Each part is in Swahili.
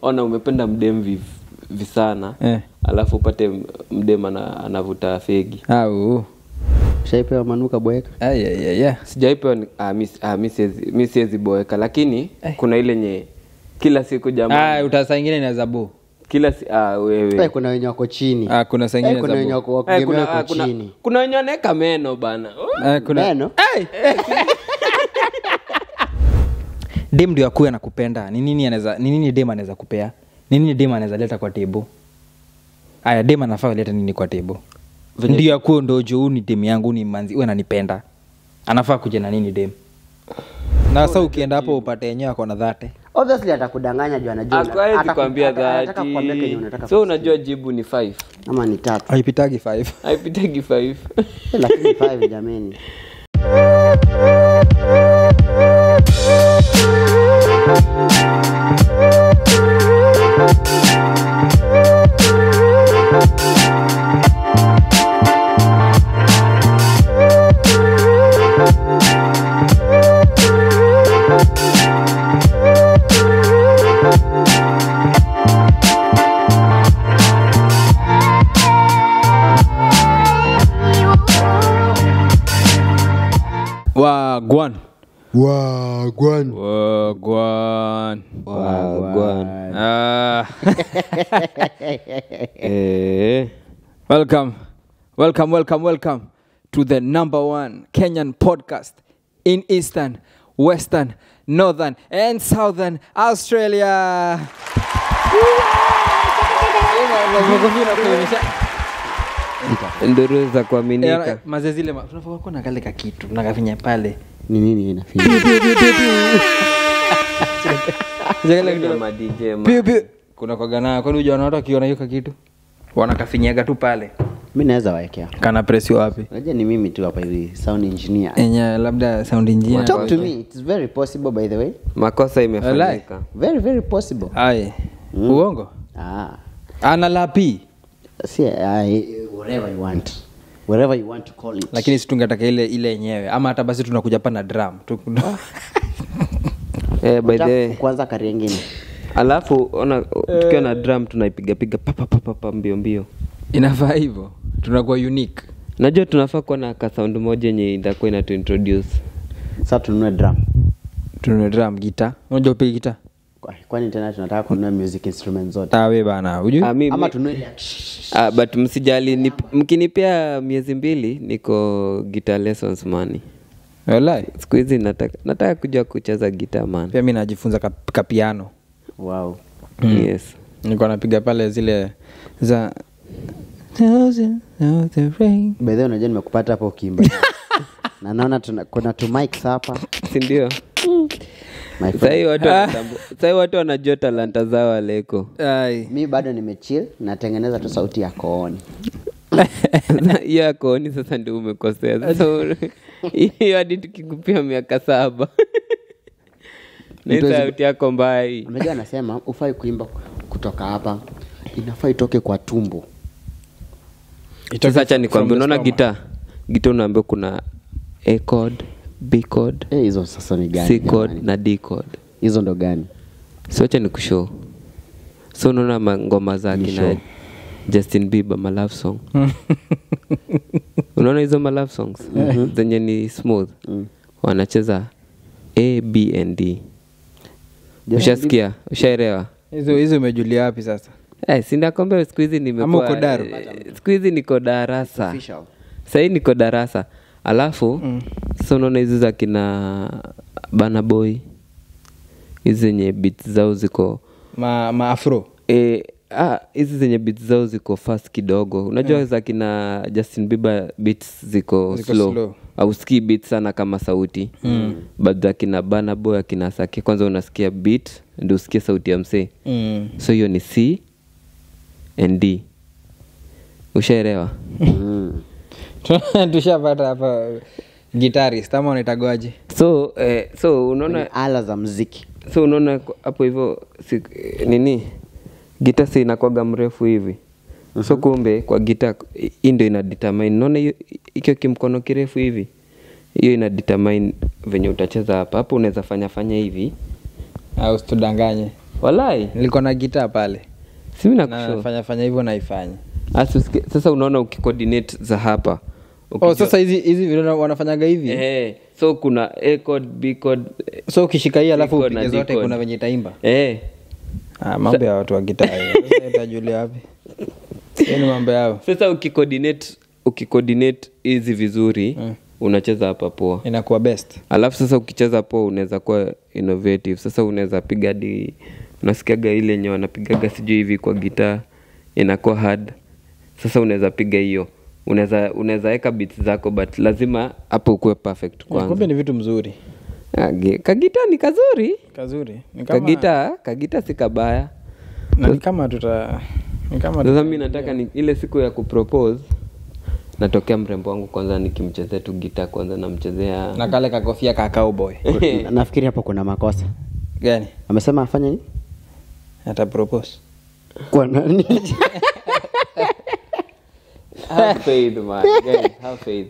ona umependa mdem visana alafu upate mdem anavuta fegi au shaipewa manuka boeka sijaipewa mimi siwezi boeka lakini kuna ile nye kila siku jamaa utasa ingine inaweza bo kila wewe kuna wenye wako chini kuna sengine kuna wenye wako chini kuna wenye waneka meno bana kuna meno dem ndio akue anakupenda ni nini dem anaweza kupea nini dem anaweza leta kwa table dem anafaa leta nini kwa table ndio akue ndo juu ni dem yangu ni manzi wewe ananipenda anafaa kuja na nini dem na sasa ukienda hapo upate yenyewe ako na dhate obviously atakudanganya juu anajua atakwambia dhati so unajua jibu ni 5 ama ni 3 haipitagi 5 lakini 5 jameni Wagwan. Welcome to the #1 Kenyan podcast in Eastern, Western, Northern and Southern Australia. Nduru za kuaminika. Mazee zile tunafaa kuwa na kale kitu tunakafinya pale. Ni nini inafinya? Zile ndio ma DJ. Kuna kwa gana kwani unajua watu akiona hiyo kitu wanakafinyaga tu pale. Mimi naweza waekea. Kana press wapi? Unajua ni mimi tu hapa hivi sound engineer. Labda sound engineer. Talk to me. It's very possible by the way. Makosa imefanyika. Very very possible. Ai. Uongo? Ana lapi. See, whatever you want to call it. Lakini si tungetaka ile yenyewe ama hata basi tunakuja hapa na drum. By the way kwanza kari nyingine. Alafu ona tukiwa na drum tunaipiga pa mbio. Inafaa hivyo. Tunakuwa unique. Najua tunafaa kuwa na ka sound moja yenye itakuwa ina to introduce. Sasa tununue drum. Drum, guitar. Unajua upiga guitar? Kwani tena tunataka kununua music instruments zote. Wewe bana, unajua? Ama tununue but msijali mkinipea miezi 2 niko guitar lessons money. Wallahi. Siku hizi nataka kuja kucheza guitar man. Pia mimi najifunza ka piano. Wow. Yes. Niko napiga pale zile za Thousand of the Rain. By the way unajua nimekupata hapo ukimba. Na naona kuna tu mics hapa. Si ndio? Sasa watu wanajua talanta zao Aleko. Mimi bado nimechill natengeneza tu sauti ya kooni. Hiyo ya kooni sasa ndio umekosea. Sasa hiyo hadi tukikupia miaka 7. Ni sauti yako mbaya hii. Unajua anasema ufai kuimba kutoka hapa. Inafaa itoke kwa tumbo. Sasa acha nikwambie unaona gitaa unaambia kuna A chord, B chord. Hizo sasa ni gani? C chord na D chord. Hizo ndo gani? So acha nikushow. So unaona ngoma zake na Justin Bieber my love song. Unaona hizo my love songs zenye ni smooth. Wanacheza A, B and D. Ushasikia? Ushaelewa? Hizo umejulia wapi sasa? Si nakwambia siku hizi nimekuwa siku hizi niko darasa. Sasa niko darasa. Alafu so unaona hizo za kina Burna Boy. Hizo zenye beats zao ziko ma afro. Hizi zenye beats zao ziko fast kidogo. Unajua za kina Justin Bieber beats ziko slow. Au ski beats sana kama sauti. But za kina Burna Boy akina Saki kwanza unasikia beat ndio usikie sauti ya msee. So hiyo ni C and D. Ushaelewa? Tushapata hapa guitarist ama unaitagwaje? So unaona ala za muziki. So unaona hapo hivyo nini? Gitaa si inakuwa mrefu hivi. So kumbe kwa gitaa hii ndio ina determine. Unaona hiyo kimkono kirefu hivi. Hiyo ina determine venye utacheza hapa. Hapo unaweza fanya hivi au usitudanganye. Walai. Nilikuwa na gitaa pale. Si mimi Na nakushow. fanya hivyo naifanya. Sasa unaona ukicoordinate za hapa. Sasa hizi vile wanafanyaga hivi. So kuna A chord, B chord. So ukishika hii alafu chord na upige D zote chord. kuna venye itaimba. Mambo ya watu wa gitaa. Sasa itajulia wapi? Ni mambo yao. Sasa ukicoordinate hizi vizuri, unacheza hapa poa. Inakuwa best. Alafu sasa ukicheza poa unaweza kuwa innovative. Sasa unaweza piga hadi unasikiaga ile yenye wanapigaga sijui hivi kwa gitaa inakuwa hard. Sasa unaweza piga hiyo. Unaweza weka beats zako but lazima hapo ukue perfect kwanza. Kumbe ni vitu mzuri. Kagita ni kazuri. Ni kama Kagita si kabaya. Na ni kama Sasa mimi nataka ni ile siku ya kupropose natokea mrembo wangu kwanza nikimchezea tu gitaa kwanza namchezea na kale kakofia ka cowboy. Nafikiri hapo kuna makosa. Gani? Amesema afanye nini? Ata propose. Kwa nani? Have faith man. Guys, have faith.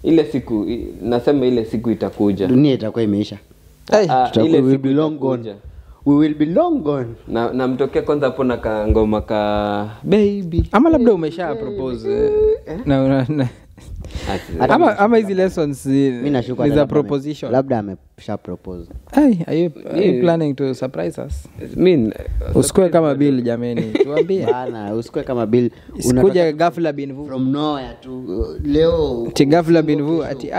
Ile siku nasema ile siku itakuja. Dunia itakuwa imeisha. Ile will siku be long gone. We will be long gone. Na mtokea kwanza hapo na kangoma ka baby. Ama labda umesha propose. Ama hizi lessons Mimi nashuka is a proposition. Labda amesha propose. Are you planning to surprise us? Usikue kama Bill jameni. Tuambie. Bana, usikue kama Bill. Unakuja ghafla binvu. From nowhere tu. Leo ghafla binvu ati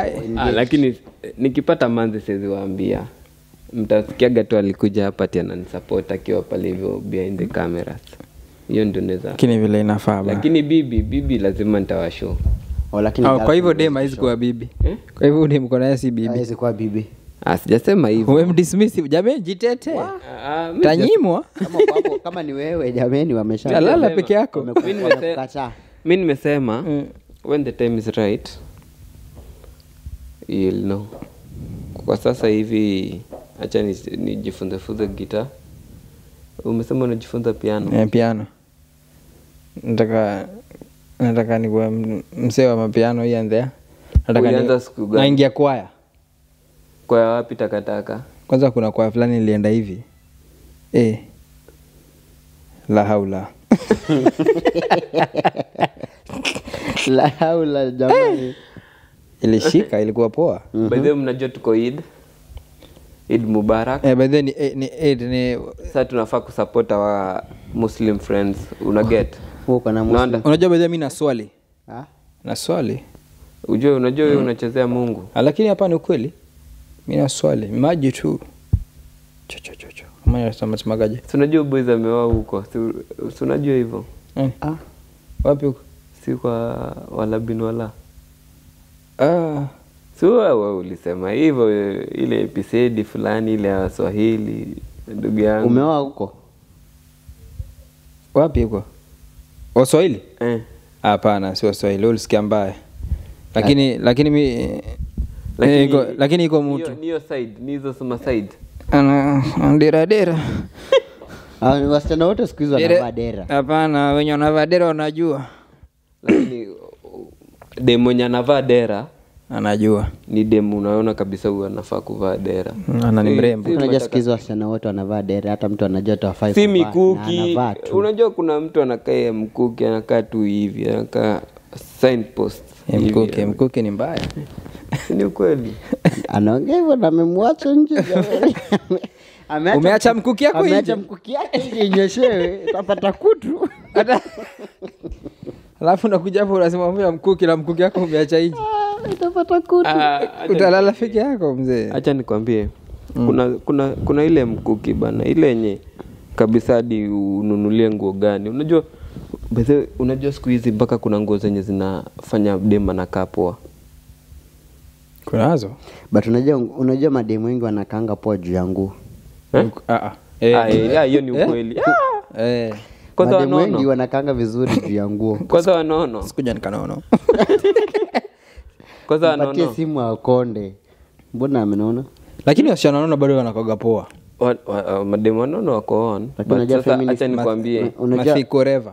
lakini nikipata manzi siwezi waambia. Mtasikiaga tu alikuja hapa ati ananisupport akiwa pale hivyo behind the cameras. Hiyo ndio naweza. Lakini vile inafaa bana. Lakini bibi lazima nitawashow. Lakini kwa hivyo dem haizi kuwa bibi. Kwa hivyo dem mko naye si bibi. Haizi kuwa bibi. Sijasema hivyo. Wewe mdismiss jameni jitete. Tanyimwa. Kama ni wewe jameni wamesha. Lala peke yako. Mimi nimesema when the time is right you'll know. Kwa sasa hivi acha nijifunze gitaa. Umesema unajifunza piano? Piano. Nataka niwe msee wa mapiano hii and there. Nataka naingia kwaya. Kwaya wapi takataka? Kwanza kuna kwaya fulani nilienda hivi. La haula. La haula jamani. Ilishika ilikuwa poa. By the way mnajua tuko Eid Mubarak. By the way ni sasa tunafaa kusupport our Muslim friends. Una get? Uko na Muslim. Unajua by the way mimi na swali. Na swali. Unajua wewe unachezea Mungu. Lakini hapa ni ukweli. Mimi na swali. Maji tu. Kama yasamagaje? Si unajua boys ameoa huko. Si unajua hivyo? Wapi huko? Si kwa wala bin wala. So wewe ulisema hivyo ile episode fulani ile ya Swahili ndugu yangu. Umeoa huko? Wapi huko? Swahili? Hapana, sio Swahili. Ulisikia mbaya. Lakini lakini iko mtu. Niyo side, nizo suma side. Dera. Wasichana wote siku hizo wanavaa dera. Hapana, wenye wanavaa dera wanajua. Lakini demo mwenye anavaa dera anajua. Ni demo unaona kabisa huyu anafaa kuvaa dera. Ana ni mrembo. Unajua siku hizo wasichana wote wanavaa dera, hata mtu anajua tu afai kuvaa. Si mikuki. Unajua kuna mtu anakaa mkuki anakaa tu hivi, anakaa signpost. Mkuki ni mbaya. Ni ukweli. Anaongea hivyo na amemwacha nje. Umeacha mkuki yako nje. Ameacha mkuki yake nje inyeshewe, utapata kutu. Alafu nakuja hapo unasema mbona mkuki na mkuki yako umeacha nje. Utapata kutu. Utalala peke yako mzee. Acha nikwambie. Kuna ile mkuki bana, ile yenye kabisa hadi ununulie nguo gani. Unajua siku hizi mpaka kuna nguo zenye zinafanya dema na kapoa. Kunazo. But unajua mademu wengi wanakaanga poa juu ya nguo. Hiyo ni ukweli. Kwanza wanono. Mademu wengi wanakaanga vizuri juu ya nguo. Kwanza wanono. Sikuja nikanono. Kwanza wanono. Patie simu akonde. Mbona amenona? Lakini wasichana wanono bado wanakoga poa. Mademu wanono wako on. Sasa acha nikwambie.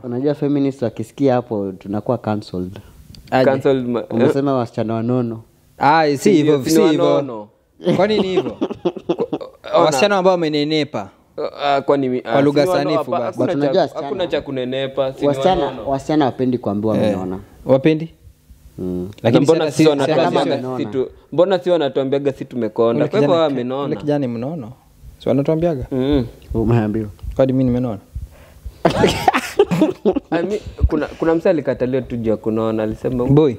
Unajua feminist wakisikia hapo tunakuwa cancelled. Unasema wasichana wanono. Si hivyo. Kwani ni hivyo? Wasichana ambao wamenenepa Kwani Kwa lugha sanifu basi. But unajua wasichana- hakuna cha kunenepa, si ni wanono. wasichana wapendi kuambiwa wamenona. Wapendi? Mm. Lakini mbona sasa si si wanatuambiaga kama sisi tu, mbona si wanatuambiaga si tumekonda, kwa hivyo Ule wamenona. kijana ni mnono. Si wanatuambiaga? Umeambiwa. Kwani mimi nimenona? Kuna msee alikataliwa tu juu ya kunaona, alisema Boy.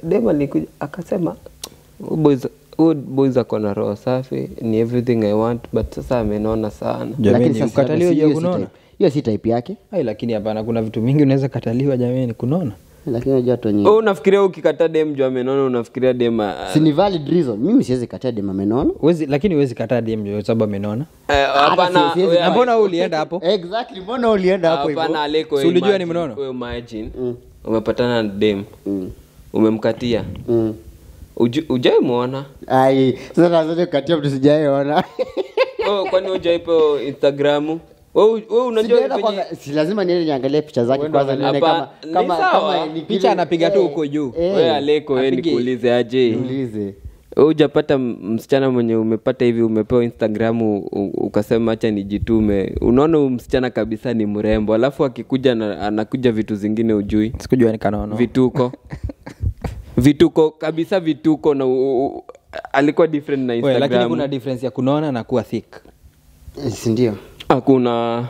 dem alikuja akasema boys ako na roho safi, ni everything I want, but sasa amenona sana. Jamani, sasa ukataliwa juu ya kunona? Hiyo si type yake. Ai, lakini hapana, kuna vitu mingi unaweza kataliwa jamani kunona. Lakini unajua watu wenyewe. Unafikiria ukikataa dem juu amenona, unafikiria dem Si ni valid reason. Mimi siwezi kataa dem amenona. Lakini huwezi kataa DM kwa sababu amenona. hapana. siwezi- Na mbona wewe ulienda hapo? Exactly. Mbona ulienda hapo hivyo? Hapana, Aleko, Si ulijua imagine, ni mnono? wewe imagine, umepatana na dem, umemkatia, Mm. ujaimuona. Ai, sasa naanza kukatia mtu sijaona. Kwani hujaipo Instagramu? Wewe unajua Sijaenda venye- kwanza, si lazima niende niangalie picha zake kwanza nione Hapa, kama ni sawa. ni Picha kile- anapiga tu huko juu. Wewe Aleko, wewe apige- nikuulize aje? Niulize. Wewe hujapata msichana mwenye umepata hivi, umepewa Instagram ukasema acha nijitume. Unaona huyu msichana kabisa ni mrembo, alafu akikuja anakuja vitu zingine ujui. Sikujua nikanaona. Vituko kabisa, vituko na alikuwa different na Wewe, lakini kuna Instagram. difference ya kunaona na kuwa thick. Si ndio? Hakuna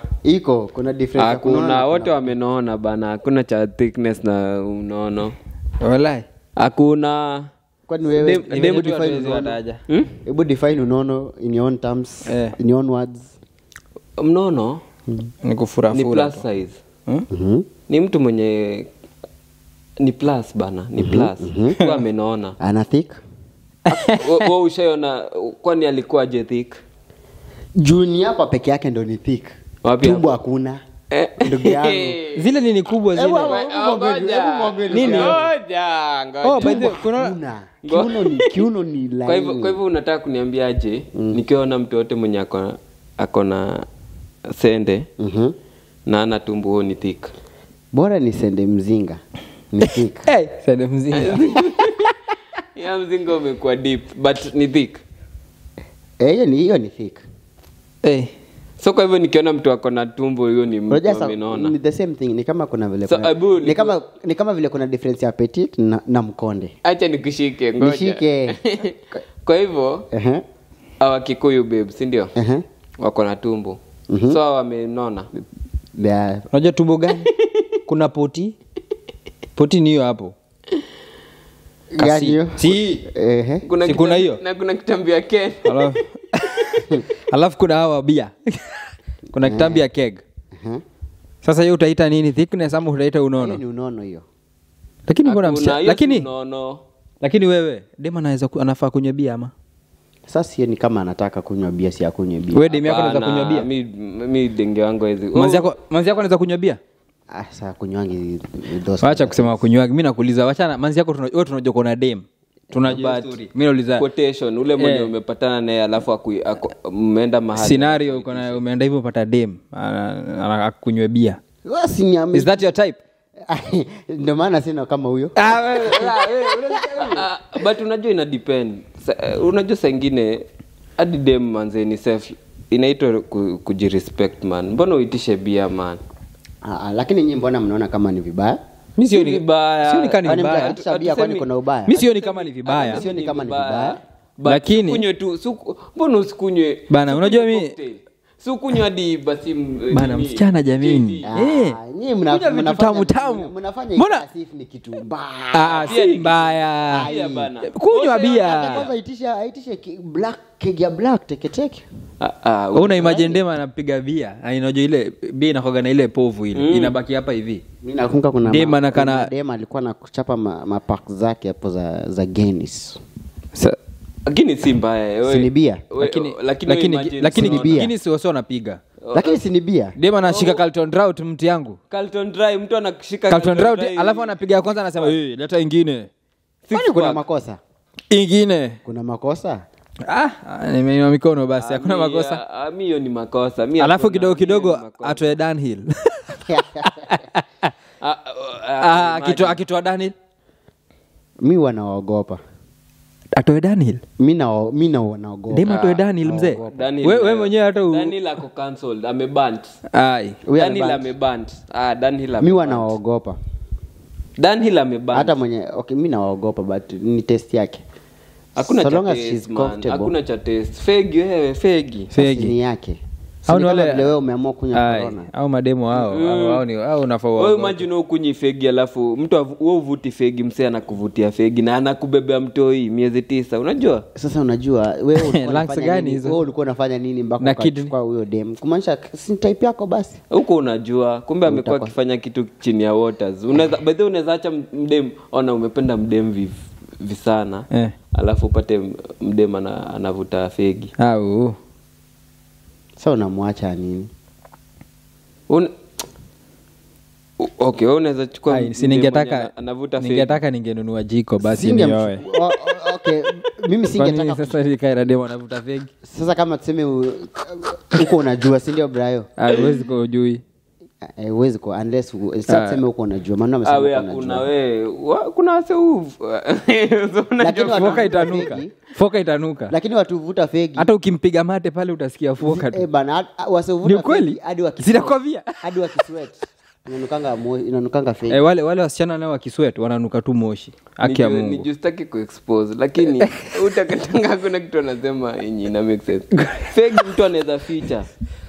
Kuna difference. ya kunaona hakuna na wote wamenona bana, hakuna cha thickness na unono. Wallahi. Hakuna. Kwani wewe Dem- hebu dem- define Hatuwezi unono. wataja. Hebu define unono in your own terms, in your own words. Mnono Ni ni kufurafura. plus size. Mhm. Ni mtu mwenye ni plus bana, ni plus. Kwa amenona. Ana thick. Wewe ushaiona kwani alikuwa je thick? Juni hapa peke yake ndo ni thick. Wapi Tumbo hapo? hakuna. Ndugu yangu. Zile nini kubwa zile? Nini? Oh, by the way, kuna Kiuno ni laini. Kwa hivyo unataka kuniambiaje nikiona mtu yote mwenye ako na sende na ana tumbo huo ni thick? Bora ni sende mzinga. Ni thick. hey, sende mzinga. Ya mzinga umekuwa deep but ni thick. Hiyo ni thick. hey. So kwa hivyo nikiona mtu ako na tumbo hiyo ni mtu Unajua amenona. ni the same thing, ni kama kuna vile So, kuna, Abu, ni kama vile kuna difference ya petite na mkonde. Acha nikushike ngoja. Nishike. Kwa hivyo Ehe. hawa Kikuyu babe, si ndio? Ehe. Wako na tumbo. So wamenona. Yeah. Unajua tumbo gani? Kuna poti. Poti ni hiyo hapo. Gani hiyo? Si. Ehe. Si kuna hiyo? Na kuna kitambi ya Ken. Alafu kuna hawa bia. Kuna kitambi ya keg. Sasa hiyo utaita nini? Thickness ama utaita Hiyo unono? ni unono hiyo. Lakini mbona Hakuna, msichana? hiyo si Lakini unono. lakini wewe dema anafaa kunywa bia ama? Sasa hiyo ni kama anataka kunywa bia, si akunywe bia. Wewe demu yako anaweza kunywa Hapana, bia? mi denge wangu hizi. Manzi yako anaweza kunywa bia? Sasa kunywangi those. Wacha kusema kunywa. Mimi nakuuliza, wacha manzi yako wewe tunajua kuna dem. Tunajua story. Mimi nauliza quotation ule mwenye umepatana naye alafu mmeenda mahali. scenario uko na umeenda hivyo upata dem akunywe bia. Wewe si niamini. Is that your type? Ndio maana sina kama huyo. But unajua ina depend. Unajua saa ingine hadi dem manze ni self inaitwa kujirespect man. Mbona uitishe bia man? Lakini nyinyi mbona mnaona kama ni vibaya? Mimi sioni vibaya. Sioni kama ni Kwani vibaya. mtu anatisha kwani kuna ubaya? Mimi sioni kama ni vibaya. Sioni kama ni vibaya. Lakini kunywe tu mbona usikunywe bana, unajua mimi si kunywa hadi basi bana msichana jamini. Nyinyi vitu tamu tamu. mnafanya Mbona- ikasifu ni kitu mbaya. Si mbaya. Bia bana. Kunywa bia. Kwanza aitishe black keg ya black teke. Una imagine dema anapiga bia. Unajua ile bia inakoga na ile povu ile. Inabaki hapa hivi. Mimi nakumbuka kuna Dem anakana- dem alikuwa anakuchapa mapak zake hapo za Guinness. Lakini si mbaya. Si ni bia? Lakini sio wanapiga. Lakini si ni bia. Dema anashika Carlton Drought mti yangu. Carlton Dry mtu anashika Carlton Drought alafu anapiga ya kwanza anasema, leta ingine." Kwani kuna makosa? Ingine. Kuna makosa? Nimeinua mikono basi, hakuna makosa. Mimi hiyo ni makosa. Alafu kidogo atoe downhill. Akitoa downhill. Mimi wanaogopa. atoe Daniel mi naogopa. dem atoe Daniel mzee wewe mwenyewe hata Daniel ako cancelled amebant ai Daniel amebant Daniel mi wanaogopa Daniel amebant hata mwenye okay mi naogopa but ni test yake. hakuna So cha long as taste, she's man. comfortable. Hakuna cha taste fegi wewe fegi Fegi ni yake. Au ni wale- Leo umeamua kunywa ai corona. au mademo hao ni au unafaa wewe uogope. imagine ukunyi fegi alafu mtu wewe uvuti fegi msee anakuvutia fegi na anakubebea mtoi miezi 9 unajua Sasa unajua wewe ulikuwa Lungs unafanya gani nini? hizo? Wewe ulikuwa unafanya nini mpaka Na kidney? ukachukua huyo dem? Kumaanisha si type yako basi. huko unajua kumbe amekuwa akifanya kitu chini ya waters unaweza by the way unaweza acha mdem ona umependa mdem visana alafu upate mdem anavuta fegi au Sasa unamwacha nini? Okay, wewe unaweza chukua ai si ningetaka anavuta fegi ningetaka ningenunua jiko basi Singe- nioe Okay, mimi singetaka. sasa nikaira demo anavuta fegi Sasa kama tuseme uko unajua si ndio Brayo? huwezi kujui Huwezi kwa unless sasa tuseme uko unajua maana amesema awe uko hakuna unajua. we kuna wase Lakini watu foka itanuka fegi, foka itanuka lakini watu vuta fegi. hata ukimpiga mate pale utasikia foka tu Bana Ni wasivuta ukweli? fegi hadi wakisweat. Zinakwambia. Hadi wakisweat. Inanukanga fegi. wale wasichana nao wakisweat wananuka tu moshi haki ya Mungu nijustaki kuexpose lakini utakatanga kuna kitu anasema yenye ina make sense fegi mtu anaweza ficha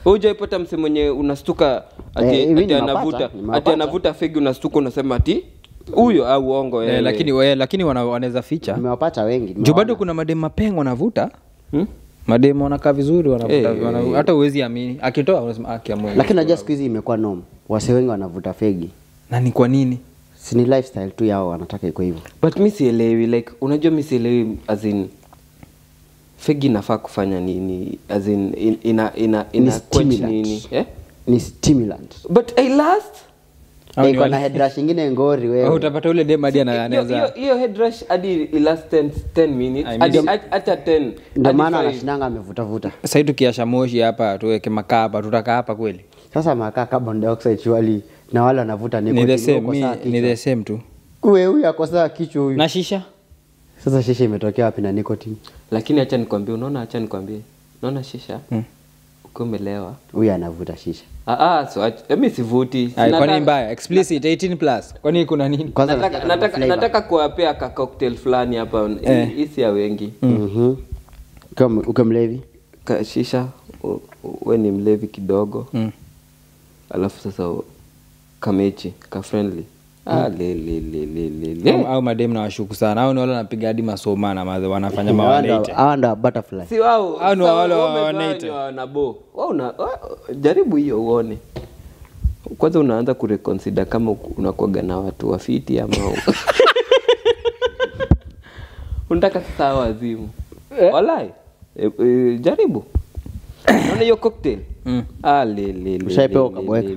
hujaipata mse mwenye unastuka ati anavuta fegi unastuka unasema ati huyo au uongo lakini wanaweza ficha Nimewapata wengi. juu bado kuna mademu mapengo wanavuta mademu wanakaa vizuri wanavuta hata uwezi amini akitoa unasema haki ya Mungu Lakini najua siku hizi imekuwa norm. Wase wengi wanavuta fegi. na ni kwa nini Si ni lifestyle tu yao wanataka iko hivyo. but mi sielewi like unajua mi sielewi as in fegi inafaa kufanya nini as in ina quench stimulant. nini Ni stimulant. but I last Au ni Iko na wale- head rush nyingine ngori wewe. utapata ule dem hadi anaweza hiyo head rush hadi last 10 minutes I hadi mean- hata 10 Ndio maana hadi 5. anashindanga amevuta. sasa tukiasha moshi hapa tuweke makaa hapa tutakaa hapa kweli Sasa makaa carbon dioxide surely na wale wanavuta ni the nicotine same ni the same tu huyu akosaa kichwa huyu. na shisha Sasa shisha imetokea wapi na nicotine? lakini acha nikwambie unaona shisha ukiwa umelewa Huyu anavuta shisha. so mimi sivuti kwa nini mbaya explicit 18 plus kwa nini kuna nini Kwanza nataka kuwapea ka cocktail fulani hapa hii si ya wengi ukimlevi shisha we ni mlevi kidogo alafu sasa kamechi ka friendly au madem na washuku sana au ni wale wanapiga hadi masomana wanafanya mawalete anda butterfly. si wao Hao ni wale sasa wanaita. wanabo jaribu hiyo uone kwanza unaanza kureconsider kama unakuaga na watu wafiti ama unataka sasa wazimu walai jaribu unaona hiyo cocktail Ushaipewa ukaboeka?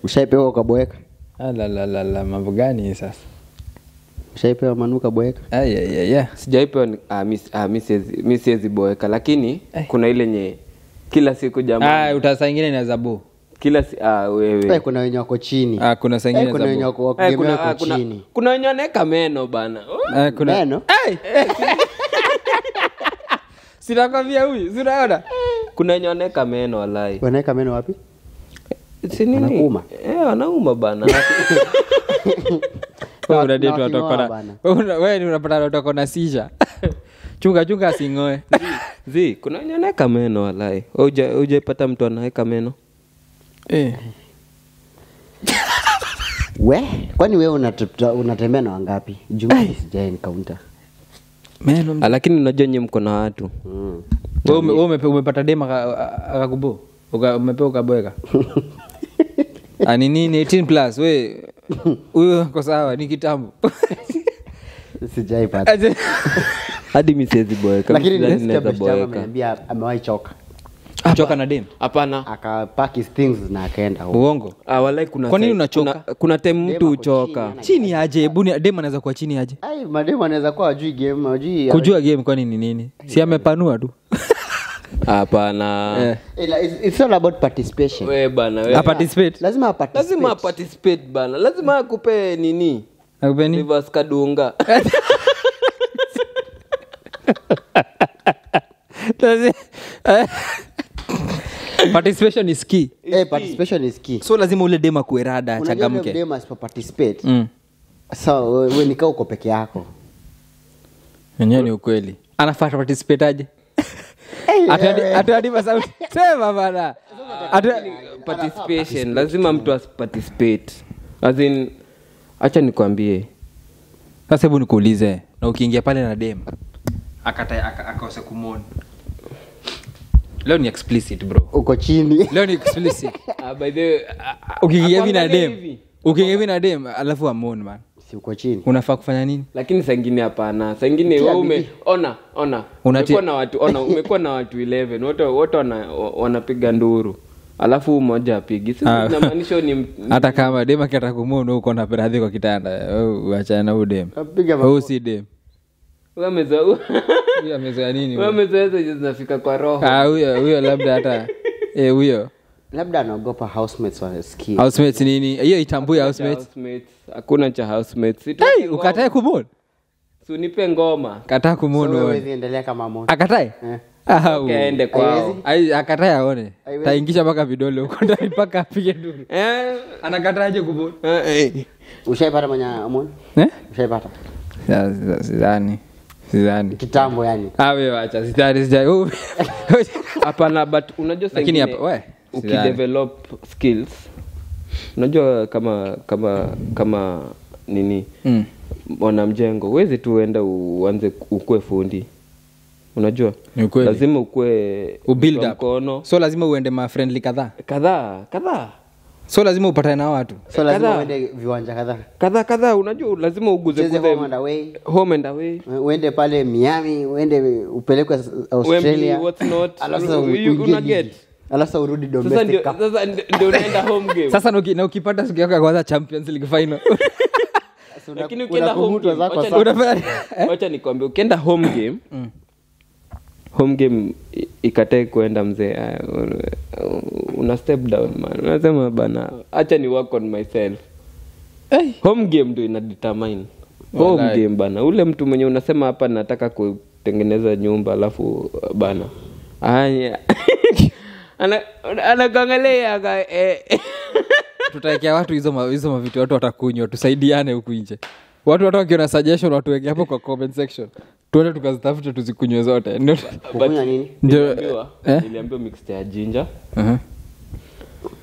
Ushaipewa ukaboeka? la mambo gani sasa Ushaipewa manuka boeka? sijaipewa mi siwezi boeka lakini kuna ile nye kila siku jamaa utasa ingine inaweza bo kila wewe Kuna wenye wako chini. kuna saa ingine Kuna wenye inaweza bo wako wakugemea wako chini. kuna wenye wanaweka meno bana Meno? sinakwambia huyu sinaona kuna wenye wanaweka meno walai Wanaweka meno wapi? si nini Wanauma? wanauma bana unadate waking'oa bana. wewe unapata watu na sisha chunga singoe kuna wenye wanaweka meno walai hujaipata mtu anaweka meno Kwani wewe unatembea na wangapi? Sijai nikaunta. meno lakini unajua nyinyi mko na watu wewe umepata dema akakubo umepewa ukaboeka ani nini 18 plus we huyo kwa sawa ni kitambo Sijaipata. hadi mi siwezi boeka Lakini Mimi nisikia naweza beshte yangu boeka ameniambia amewahi choka. choka na dem hapana Akapack his things na akaenda huko. uongo walai kuna Kwa nini time- unachoka? kuna time mtu uchoka chini aje buni dem anaweza kuwa chini aje Ai, mademu anaweza kuwa hajui game, hajui. kujua game kwani ni nini si amepanua tu hapana It's all about participation. we bana we participate Lazima participate. lazima participate bana lazima akupe nini akupeni reverse kadunga Participation is key. Participation is key. So lazima ule dema kuerada Unajua changamke. dem asipo participate. So wewe nikaa uko peke yako. Yenyewe ni ukweli. Anafaa participate aje? Atuadi masauti. Sema bana. Participation lazima mtu participate. As in acha nikwambie. Sasa hebu nikuulize, na ukiingia pale na dem akose kumwona. Leo ni explicit bro. Uko chini. Leo ni explicit. By the Ukiingia hivi na dem, alafu amwone man. Si uko chini. Unafaa kufanya nini? Lakini saa ingine hapana. Saa ingine wewe umekuwa na watu 11 wote wanapiga nduru. Alafu mmoja apigi. Sisi tunamaanisha ni hata kama dem akitaka kumwona uko na peradhi kwa kitanda. Achana na huyo dem. Wewe si dem. Wewe amezoea. Huyo amezoea nini? Wewe amezoea zinafika kwa roho. Huyo labda hata huyo labda anaogopa housemates wasikie. Housemates nini? Hiyo itambue housemates. Hakuna cha housemates. Ukatae kumwona. Si nipe ngoma. Kataa kumwona wewe. Wewe endelea kama moto. Akatae? Kaende kwao. Akatae aone. Taingisha mpaka vidole huko ndani mpaka apige duru. Anakataaje kumwona? Ushaipata manya muone? Ushaipata? Sidhani. Kitambo yani. Wewe acha sidhani. Hapana, but unajua sasa lakini hapa wewe ukidevelop skills unajua kama nini mwanamjengo huwezi tu uenda uanze ukue fundi. Unajua lazima ukue ubuild up. So lazima uende ma friendly kadhaa. So lazima upatane na watu. So lazima uende viwanja kadhaa. Unajua lazima uguze home and away. Uende pale Miami, uende upelekwe Australia. What's not? Una get. Alafu urudi domestic cup. Sasa ndio unaenda home game. Sasa na ukipata siku yako ya kwanza Champions League final. Lakini ukienda home game, acha nikwambie ukienda home game ikatae kuenda mzee una step down man. Unasema bana acha ni work on myself. Home game ndio ina determine. Home game bana. Ule mtu mwenye unasema hapa nataka kutengeneza nyumba alafu bana. Haya. Anakangalia tutaekea watu hizo mavitu watu watakunywa tusaidiane huku nje. Watu wakiona suggestion watu weke hapo kwa comment section. Tuende tukazitafute tuzikunywe zote. Ndio kunywa nini? Niliambiwa mixture ya ginger.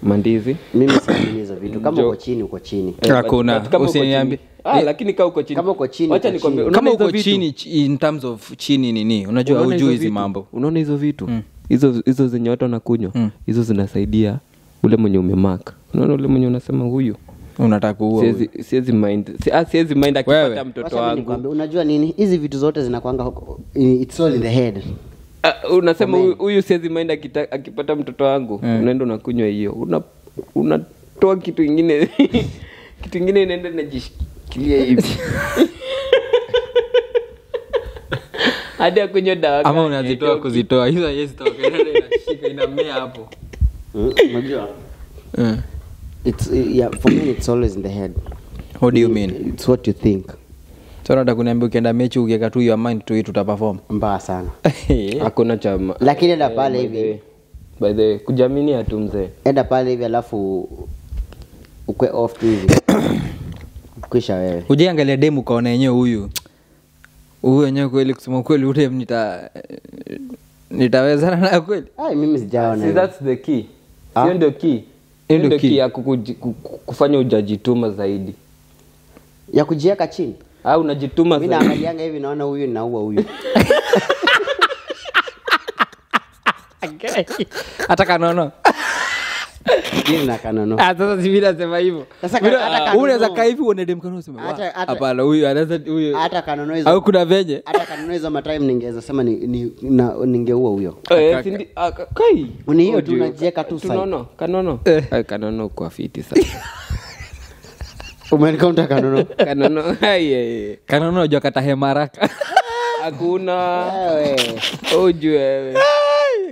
Mandizi. Mimi siamini hizo vitu. Kama uko chini. Hakuna. Usiniambie. Lakini kama uko chini. Kama uko chini. Acha nikwambie. Kama uko chini in terms of chini nini? Unajua hujui hizo mambo. Unaona hizo vitu? Hizo zenye watu wanakunywa. Hizo zinasaidia ule mwenye umemark. Unaona ule mwenye unasema huyu unataka kuua. Siwezi mind akipata mtoto wangu. Unajua nini? Hizi vitu zote zinakuanga it's all in the head. Unasema huyu siwezi mind akipata mtoto wangu. Unaenda unakunywa hiyo. Unatoa kitu kingine. Kitu kingine inaenda inajishikilia hivi. Hadi akunywa dawa. Ama unazitoa kuzitoa. Hizo yes toka inashika inamea hapo. Unajua? For me it's always in the head. What do you mean? It's what you think. So nataka kuniambia ukienda mechi ukiweka tu your mind to it utaperform. Mbaya sana. Hakuna chama. Lakini enda pale hivi. By the kujaminia tu mzee. Enda pale hivi alafu ukwe off tu hivi. Kisha wewe. Ujiangalia demu kaona yenyewe huyu wenyewe kweli kusema kweli ule nitawezana na kweli. Mimi sijaona. See that's the key. Hiyo ndio key. Ndio key ya kufanya ujajituma zaidi. Ya kujiweka chini. Unajituma zaidi. Mimi naangalianga hivi naona huyu naua huyu. Hata kanono. Nini na kanono? Sasa si bila sema hivyo. Sasa hata unaweza kaa hivi uone dem kanono sema. Hapana huyu anaweza huyu. Hata kanono hizo. Au kuna venye? Hata kanono hizo matime ningeweza sema ningeua huyo. Kai. Ni hiyo tu unajiweka tu sasa. Kanono. Kanono kwa fiti sasa. Umenikaunta kanono. Kanono unajua kata hema haraka. Hakuna wewe. Ujue wewe.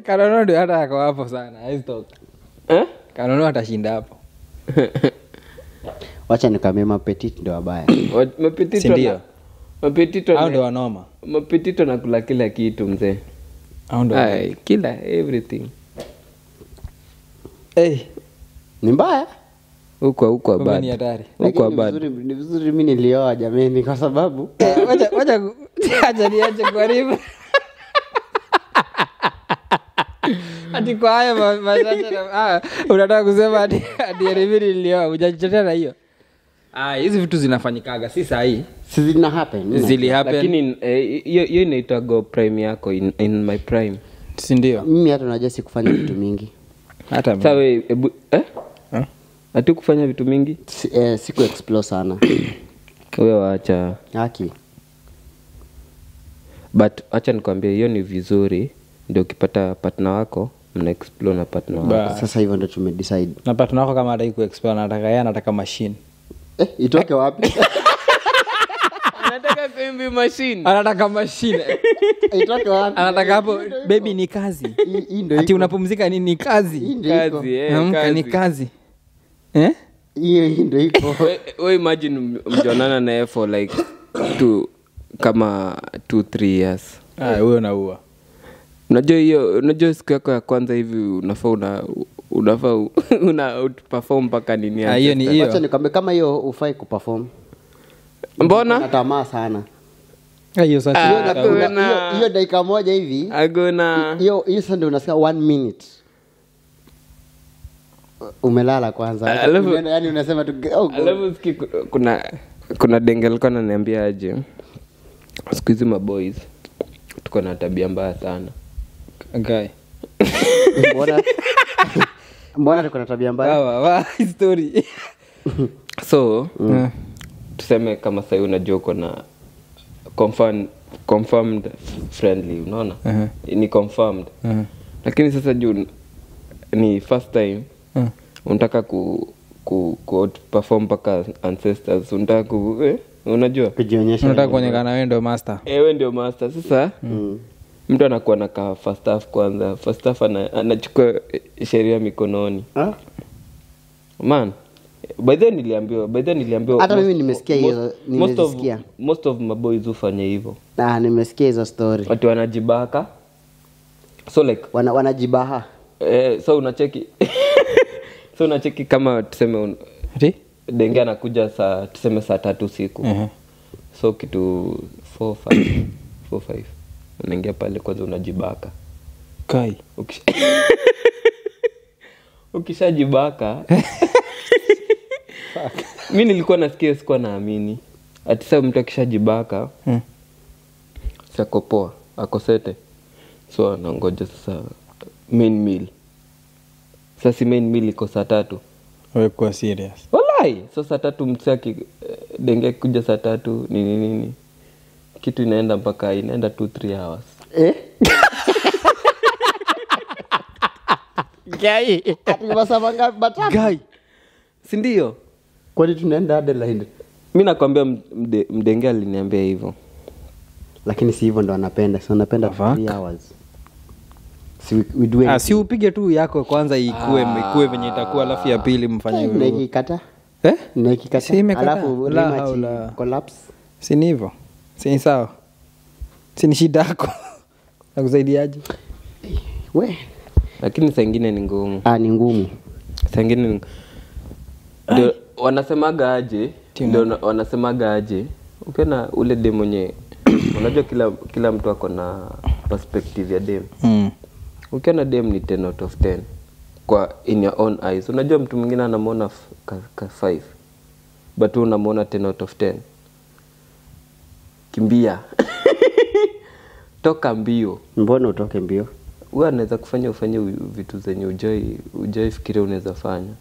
Kanono ndio hata yako hapo sana. Haizitoka. Kanono atashinda hapo. Wacha nikamie mapetit ndio wabaya. Mapetit ndio. Mapetit ndio wanoma. Mapetit nakula kila kitu mzee. Ay, kila everything Ni mbaya. huko Ni bad hatari. huko Lakini bad ni vizuri mimi nilioa jameni kwa sababu Wacha niache kuharibu. Ati kwa haya unataka kusema ati Yeremia nilioa, hujachotea na hiyo. Hizi vitu zinafanyikaga si sahi. si zina happen. Zili happen. lakini hiyo inaitwa go prime yako in my prime. Si ndio? Mimi hata najua si kufanya vitu mingi. Hata Sasa wewe ati kufanya vitu mingi Siku explore sana. wewe waacha, Haki. but acha nikwambie hiyo ni vizuri, ndio ukipata partner wako mna explore na partner wako. Sasa hivyo ndio tumedecide. na partner wako kama hataki kuexplore, anataka yeye anataka machine. Itoke wapi? Anataka kuimbi machine. Anataka machine. Itoke wapi? Anataka hapo baby ni kazi. Hii ndio Ati unapumzika nini? Ni kazi. Kazi Amka ni kazi. Hii ndio iko. Wewe imagine mjonana naye for like kama 2-3 years. Huyo naua. Unajua siku yako ya kwanza hivi unafaa una perform mpaka nini. Hiyo ni hiyo. Acha nikwambie kama hiyo ufai kuperform. Mbona? Natamaa sana. Hiyo sasa. Hiyo dakika moja hivi. Agona. Hiyo sasa ndio unasikia 1 minute. Umelala kwanza. Yaani unasema tu alafu siki kuna denge alikuwa ananiambia aje. Siku hizi maboys tuko na tabia mbaya sana. Okay. Mbona tuko na tabia mbaya? Story. So tuseme kama sasa unajua uko na confirmed friendly, unaona? Ni confirmed. Lakini sasa juu ni first time unataka ku perform paka ancestors, unataka unajua kujionyesha. Unataka kuonekana wewe ndio master. Wewe ndio master. Sasa mtu anakuwa na ka first half kwanza. First half anachukua sheria mikononi. Man, by then niliambiwa hata mimi nimesikia hizo, nimesikia most of my boys hufanya hivyo. Nimesikia hizo story. Watu wanajibaka. So like wanajibaha. So unacheki kama tuseme denge anakuja tuseme saa 3 usiku. So kitu 4-5 unaingia pale kwanza unajibaka. Kai. Ukishajibaka. Mimi nilikuwa nasikia sikuwa naamini. Ati sasa mtu akishajibaka sako poa, akosete. So anangoja sasa main meal. Sasa main meal iko saa 3. Wewe kwa serious. Walai, so saa 3 msaki denge kuja saa 3 nini. Kitu inaenda 2-3 hours. Gai. Ati masaa ngapi batatu? Gai. Si ndio? Kwani tunaenda Adelaide? Mimi nakwambia mdenge aliniambia hivyo. Lakini si hivyo ndo anapenda. So anapenda 3 hours. We do si upige tu yako kwanza ikue venye itakuwa, alafu ya pili mfanye hivyo. Naikikata. Naikikata. Si imekata. Alafu collapse. Si ni hivyo. Si ni sawa. Si ni shida yako. Nakusaidiaje? Lakini saa ingine ni ngumu. Ni ngumu. Saa ingine ndio wanasemaga aje. Ukiona ule dem mwenye unajua kila mtu ako na perspective ya dem. Ukiona dem ni 10 out of 10 kwa in your own eyes. Unajua mtu mwingine anamuona 5 but wewe unamuona 10 out of 10. Kimbia. Toka mbio. Mbona utoke mbio? Wewe anaweza kufanya ufanye vitu zenye ujai fikiria unaweza fanya.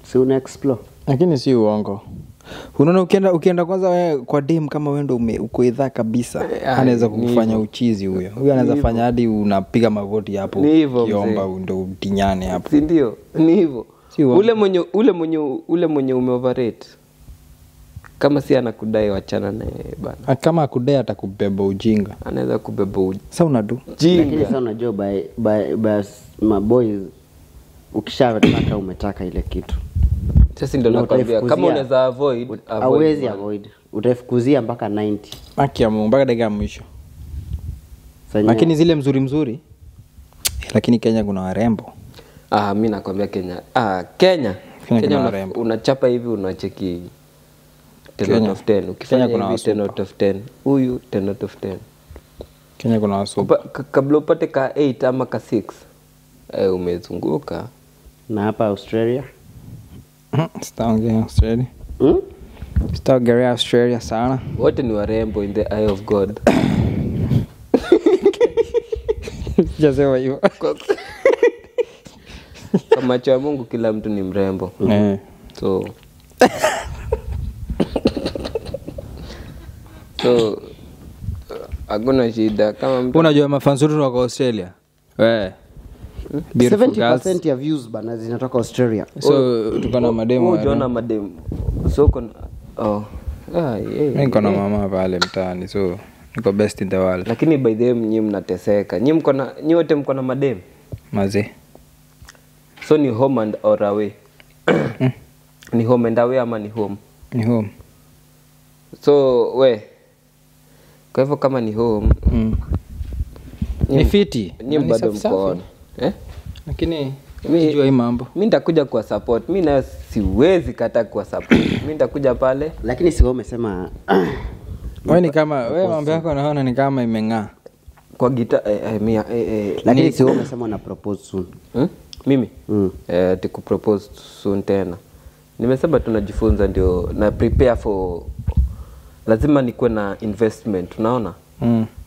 Si una explore. Lakini si uongo. Unaona ukienda kwanza wewe kwa dem kama wewe ndio uko idhaa kabisa, anaweza kukufanya uchizi huyo. Huyo anaweza fanya hadi unapiga magoti hapo kiomba ndio utinyane hapo. Si ndio? Ni hivyo. Ule mwenye umeoverrate. Kama si anakudai wachana naye bana. Kama akudai atakubeba ujinga. Anaweza kubeba ujinga. Sasa unadu. Lakini sasa unajua by my boys ukishataka umetaka ile kitu. Sasa ndio nakwambia kama unaweza avoid. Utafukuzia mpaka 90. Haki ya Mungu mpaka dakika ya mwisho. Lakini zile mzuri Lakini Kenya kuna warembo. Mi nakwambia Kenya. Kenya Unachapa hivi unacheki 10 out of 10. Ukifanya hivi 10 out of 10. Huyu 10 out of 10. Kenya kuna wasupa. Kabla upate ka 8 ama ka 6. Umezunguka. Na hapa Australia? Sitaongea Australia. Sitaongelea Australia sana. Wote ni warembo in the eye of God. Sijasema hivyo. Kwa macho ya Mungu kila mtu ni mrembo. So hakuna shida kama mtu. Unajua mafans wetu wako Australia. 70% ya views bana zinatoka Australia. So tuko na mademo. Unaona mademo. So kuna niko na mama pale mtaani, so niko best in the world. Lakini by the way nyinyi mnateseka. Nyinyi wote mko na madem. Maze. So ni home and or away. Ni home and away ama ni home? Ni home. So kwa hivyo kama ni home ni fiti. Nyinyi bado mko on. Lakini unajua hii mambo. Mimi nitakuja kwa support. Mimi na siwezi kata kwa support. Mimi nitakuja pale. Lakini si wewe umesema wewe ni kama wewe mambo yako naona ni kama imeng'aa. Kwa gita lakini si wewe umesema una propose soon. Mimi tiku propose soon tena. Nimesema tunajifunza ndio na prepare for, lazima nikuwe na investment, unaona?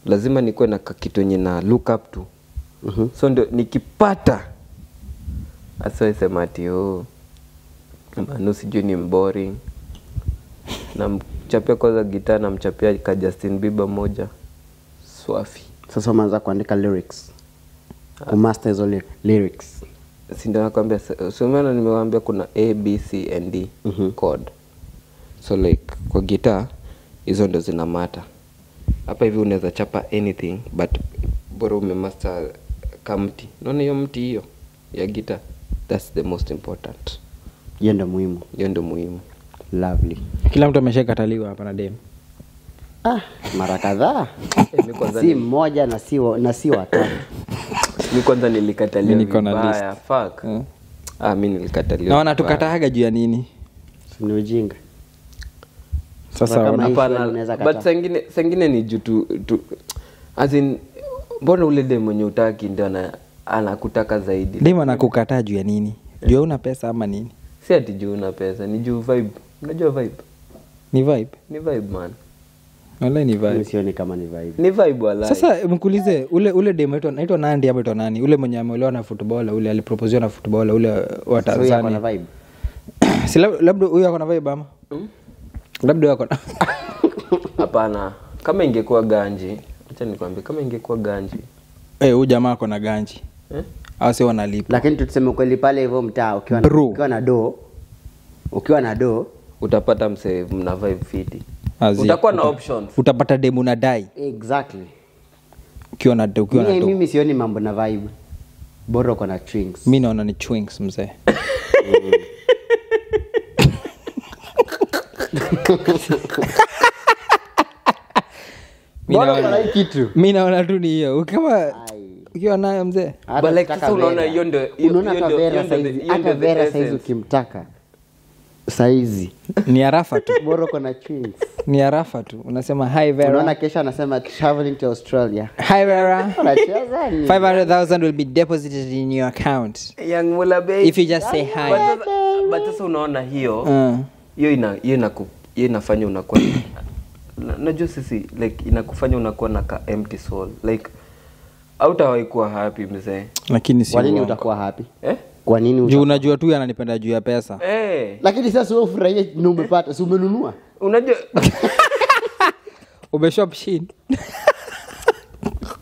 Lazima nikuwe na kitu yenye na look up to. So ndio nikipata asema ati Manu sijui ni boring. Na mchapia kwanza gitaa na mchapia ka Justin Bieber moja. Swafi. Sasa umeanza kuandika lyrics. Kumaster hizo lyrics. Si ndio nakwambia, so maana nimewaambia kuna A B C and D chord. So like kwa gitaa hizo ndo zina matter. Hapa hivi unaweza chapa anything but bora umemaster kamti. Unaona hiyo mti hiyo ya gitaa, that's the most important. Hiyo ndio muhimu. Lovely. Kila mtu ameshakataliwa hapa na dem. Mara kadhaa. Si mmoja na si watatu. Mimi kwanza nilikataliwa vibaya. Fuck. Mimi nilikataliwa. Naona tukataaga juu ya nini? Ni ujinga. Sasa hapana. But sengine ni juu tu as in mbona ule dem mwenye utaki ndio anakutaka zaidi. Dem anakukataa juu ya nini? Juu una pesa ama nini? Si ati juu una pesa, ni juu vibe. Unajua vibe? Ni vibe? Ni vibe man. Wala ni vibe. Mimi sioni kama ni vibe. Ni vibe wala. Sasa mkuulize ule dem anaitwa Nandi ama anaitwa nani? Ule mwenye ameolewa na football, ule aliproposea na football, ule wa Tanzania. Sio na vibe. Si labda huyu ako na vibe ama? Labda yako na. Hapana. Kama ingekuwa ganji, acha nikwambie, kama ingekuwa ganji. Huyu jamaa ako na ganji. Au si wanalipa. Lakini tuseme kweli pale hivyo mtaa ukiwa na do utapata msave, mna vibe fiti. Utakuwa na options. Utapata demu na dai. Exactly. Ukiwa na do. Mimi sioni mambo na vibe. Bora uko na twinks. Mimi naona ni twinks mzee. Mimi naona tu ni hiyo. Kama ukiwa nayo mzee. But sasa unaona hiyo ndio hata Vera size ukimtaka saizi ni arafa tu. Bora uko na twins. Ni arafa tu. Unasema hi Vera. Unaona kesho anasema traveling to Australia. Hi Vera. Unacheza nini? 500,000 will be deposited in your account. Young Mula baby. If you just say hi. But sasa unaona hiyo. Hiyo inafanya unakuwa najua sisi like inakufanya unakuwa na ka empty soul. Like hautawahi kuwa happy mzee. Lakini si kwa nini utakuwa happy? Kwa nini juu unajua tu ananipenda juu ya pesa. Lakini sasa wewe ufurahie na umepata, si umenunua? Unajua umeshop shin.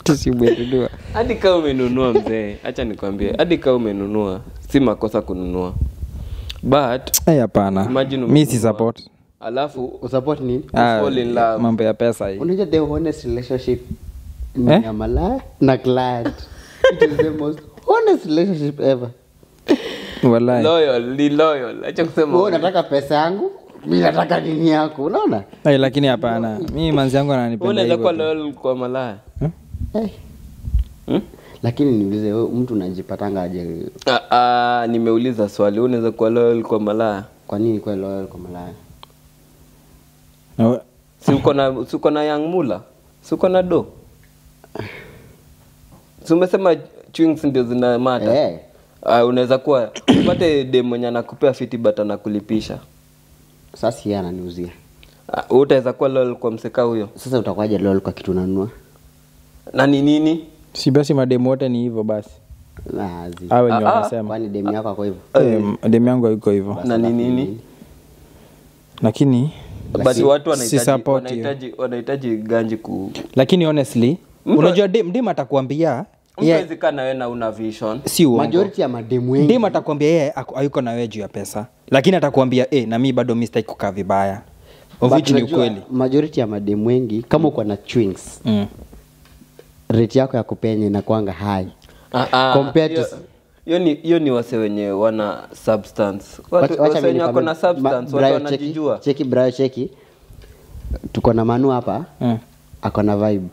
Tusimenunua. Hadi kama umenunua mzee, acha nikwambie, hadi kama umenunua si makosa kununua. But hapana. Mimi si support. Alafu usupport nini? Fall in love. Mambo ya pesa hii. Unajua the honest relationship ni ya malaya na client. It is the most honest relationship ever. Wallahi. Loyal. Acha kusema wewe unataka pesa yangu, mimi nataka nini yako, unaona? Lakini hapana. Mimi manzi yangu ananipenda hivyo. Unaweza kuwa loyal kwa malaya. Lakini niulize mtu unajipatanga aje? Nimeuliza swali, unaweza kuwa loyal kwa malaya? Kwa nini kwa loyal kwa malaya? No. Si uko na young mula? Si uko na do? Si umesema chewings ndio zina mata? Unaweza kuwa upate dem mwenye anakupea fiti but anakulipisha. Sasa yeye ananiuzia. Utaweza kuwa loyal kwa mseka huyo? Sasa utakuwaje loyal kwa kitu unanunua? Na ni nini? Si basi mademu wote ni hivyo basi. Awe ni wanasema. Kwani demu yako kwa hivyo? Demu yangu yuko hivyo. Na ni nini? Lakini basi watu wanahitaji ganji lakini honestly unajua dem atakwambia mtu kana wewe na una vision. Si uongo. Majority ya mademu wengi dem atakwambia yeye hayuko na wewe juu ya pesa, lakini atakwambia na mimi bado mistake kukaa vibaya. Ovichi ni ukweli. Majority ya mademu wengi kama uko na twins rate yako ya kupenya inakuanga high compared to hiyo ni wase wenye wana substance. Watu wenye wako na substance watu wanajijua. Cheki Brayo, cheki. Tuko na Manu hapa. Ako na vibe.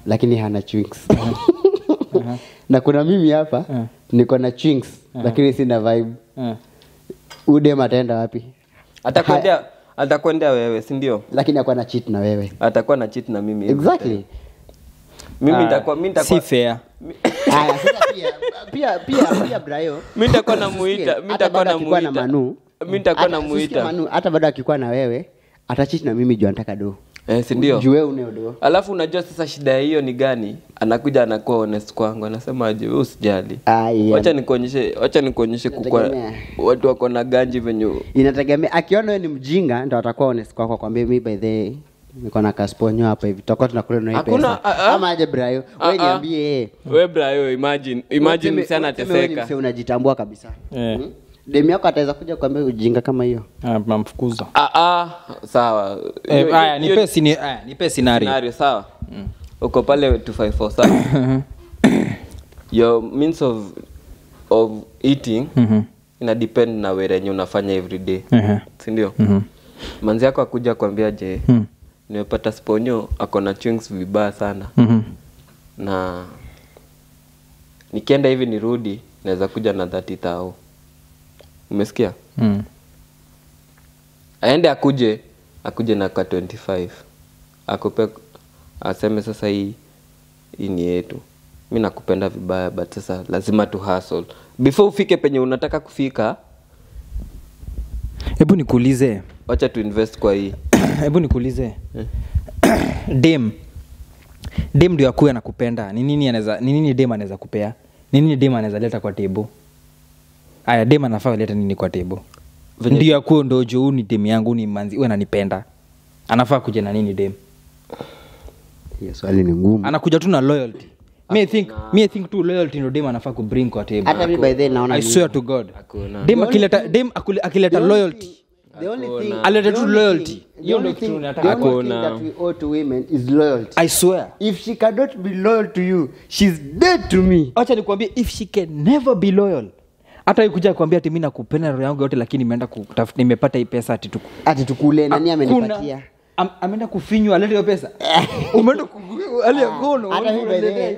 Lakini hana twins. Na kuna mimi hapa niko na twins lakini sina vibe. Udem ataenda wapi? Atakwenda wewe, si ndio? Lakini akwa na cheat na wewe. Atakuwa na cheat na mimi. Exactly. Mimi nitakuwa si fair. Haya sasa pia Brayo. Mimi nitakuwa namuita Manu. Mimi nitakuwa namuita Manu hata bado akikuwa na wewe atacheat na mimi juu anataka do. Si ndio? Juu wewe uneo. Alafu unajua sasa shida hiyo ni gani? Anakuja anakuwa honest kwangu. Anasema aje wewe usijali. Acha nikuonyeshe kukua watu wako na ganji venye. Inategemea akiona wewe ni mjinga ndio atakuwa honest kwako kwambia mimi by the niko na kasponyo hapa hivi. Tutakuwa tunakula na hii pesa. Ama aje Brayo? Wewe niambie Wewe Brayo imagine msichana ateseka. Wewe unajitambua kabisa. Demu yako ataweza kuja kuambia ujinga kama hiyo. Tunamfukuza. Sawa. Nipe scenario sawa. Uko pale 254 sawa. Your means of eating ina depend na wewe yenyewe unafanya every day. Si ndio? Manzi yako akuja kuambia je, nimepata sponyo ako na chunks vibaya sana. Na nikienda hivi nirudi naweza kuja na 30,000. Umesikia? Aende akuje na kwa 25. Akupe aseme sasa hii ni yetu. Mimi nakupenda vibaya but sasa lazima tu hustle. Before ufike penye unataka kufika, hebu nikuulize. Acha tu invest kwa hii. Hebu nikuulize. Dem ndio akuwe anakupenda. Ni nini dem anaweza kupea? Ni nini dem anaweza leta kwa table? Dem anafaa leta nini kwa table? Ndio akuwe ndo juu ni dem yangu ni manzi wewe ananipenda. Anafaa kuja na nini dem? Hiyo swali ni ngumu. Anakuja tu na loyalty. Me I think too loyalty no dem anafaa ku bring kwa table. Hata mimi by then naona I swear to God. Dem akileta loyalty. The only thing aleta tu loyalty. Hiyo ndio kitu nataka kuona. That we owe to women is loyalty. I swear. If she cannot be loyal to you, she's dead to me. Acha nikwambie if she can never be loyal. Hata ikuja kuambia ati mimi nakupenda roho yangu yote lakini nimeenda kutafuta nimepata hii pesa ati tukule nani amenipatia? Ameenda kufinywa alete hiyo pesa. Umeenda kualia gono. Hata mimi by the way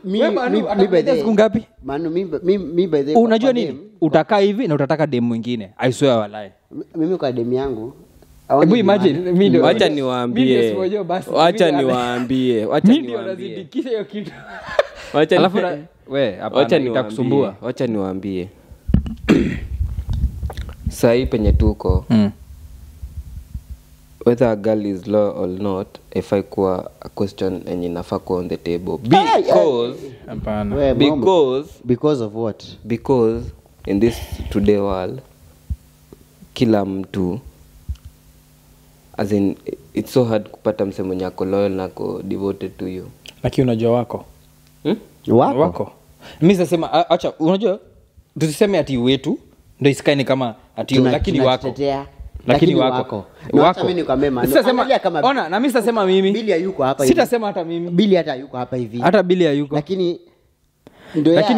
mimi by the way ngapi? Manu mimi by the way unajua nini? Utakaa hivi na utataka demu mwingine. I swear wallahi. Mimi kwa demu yangu hebu imagine mimi ndio acha niwaambie. Acha niwaambie. Nazidikisha hiyo kitu. Alafu hapana nitakusumbua. Acha niwaambie. Sasa hii penye tuko whether a girl is loyal or not, if I kuwa a question and inafaa kuwa on the table because of what? Because in this today world kila mtu as in it's so hard kupata mse mwenye ako loyal na ako devoted to you. Lakini unajua wako wako mimi nasema acha unajua tusiseme ati wetu ndio isikae kama ati lakini wako lakini wako mimi nikwambia maana angalia kama ona na mimi sitasema mimi Billy hayuko hapa hivi sitasema hata mimi Billy hata hayuko hapa hivi hata Billy hayuko lakini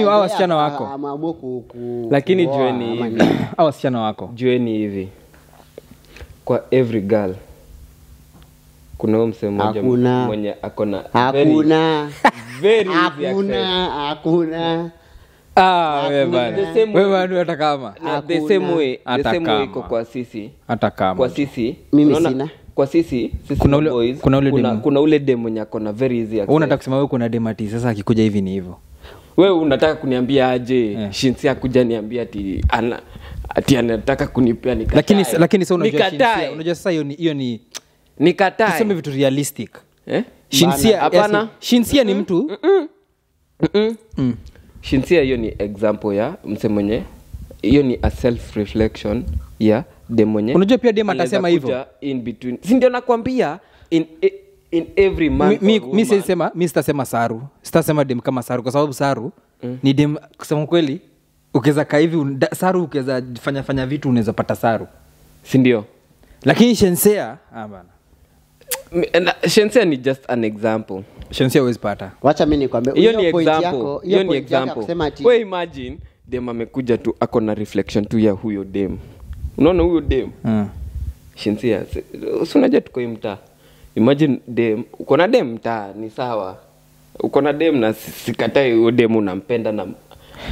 wao wasichana wako ameamua lakini jueni hivi hao wasichana wako jueni hivi kwa every girl kuna msemo mmoja mwenye akona hakuna very easy access. Hakuna. Wewe bana. Wewe bana hata kama. The same way iko kwa sisi. Hata kama. Kwa sisi. Mimi sina. Kwa sisi kuna ule, boys. Kuna ule demo mwenye akona very easy access. Wewe unataka kusema wewe kuna demati sasa akikuja hivi ni hivyo. Wewe unataka kuniambia aje? Shinsia kuja niambia ati anataka kunipea nikatae. Lakini sasa unajua Shinsia, unajua sasa hiyo ni nikatae. Tuseme vitu realistic. Shinsia hapana. Shinsia ni mtu. Shinsia hiyo ni example ya mse mwenye hiyo ni a self reflection ya dem mwenye. Unajua pia dem atasema hivyo in between. Si ndio nakwambia in every man. Mimi sitasema Saru. Sitasema dem kama Saru kwa sababu Saru ni dem kusema kweli ukiweza kaa hivi Saru ukiweza fanya vitu unaweza pata Saru. Si ndio? Lakini Shensia bana. Shensia ni just an example. Shensia huwezi pata. Wacha mimi nikwambie hiyo ni example. Hiyo ni example. Wewe imagine dem amekuja tu ako na reflection tu ya huyo dem. Unaona huyo dem? Shensia unaje tuko mtaa. Imagine dem uko na dem mtaa ni sawa. Uko na dem na sikatai huyo dem unampenda na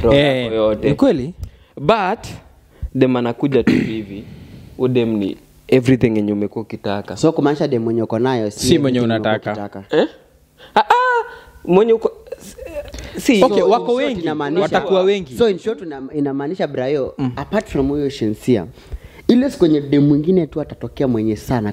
roho yako yote. Ni kweli? But dem anakuja tu hivi. Huyo dem ni everything yenye umekuwa ukitaka. So kumaanisha dem mwenye uko nayo si mwenye unataka. Mwenye uko si okay, wako wengi watakuwa wengi. So in short inamaanisha Brayo apart from huyo Shensia ile kwenye dem mwingine tu atatokea mwenye sana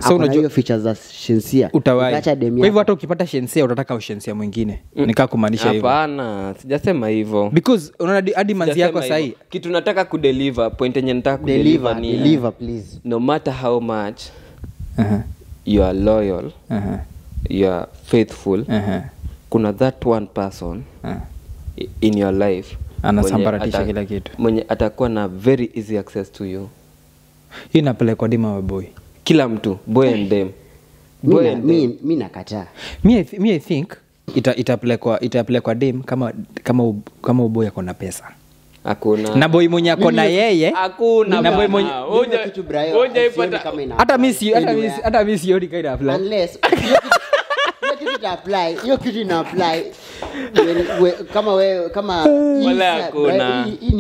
so unajua hiyo features za Shensia utaacha dem. Kwa hivyo hata ukipata Shensia utataka Shensia mwingine. Nikaa kumaanisha hivyo. Hapana, sijasema hivyo. Because unaona hadi manzi yako sahi kitu nataka kudeliver, point yenye nataka kudeliver ni deliver please. No matter how much you are loyal, you are faithful, kuna that one person in your life anasambaratisha kila kitu. Mwenye atakuwa na very easy access to you. Hii inapelekwa dima wa boy. Kila mtu, boy and them. Mimi nakataa. Mimi I think itapelekwa dem kama boy ako na pesa. Hakuna. Na boy mwenye ako na yeye. Hakuna. Na boy mwenye kitu Brayo. Hata mimi sioni kaida apply. Unless hiyo kitu ina apply kama wala hakuna. Hii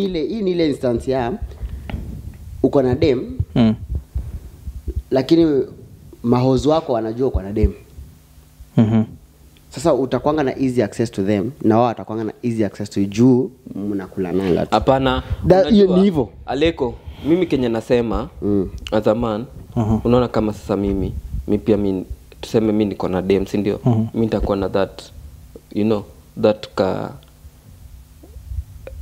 ni ile instance ya uko na dem lakini mahozo wako wanajua uko na dem. Sasa utakwanga na easy access to them na wao watakwanga na easy access to you, mnakula nanga tu. Hapana. Hiyo ni hivyo. Aleko, mimi Kenya nasema as a man, unaona kama sasa mimi pia tuseme mimi niko na dem, si ndio? Mimi nitakuwa na that that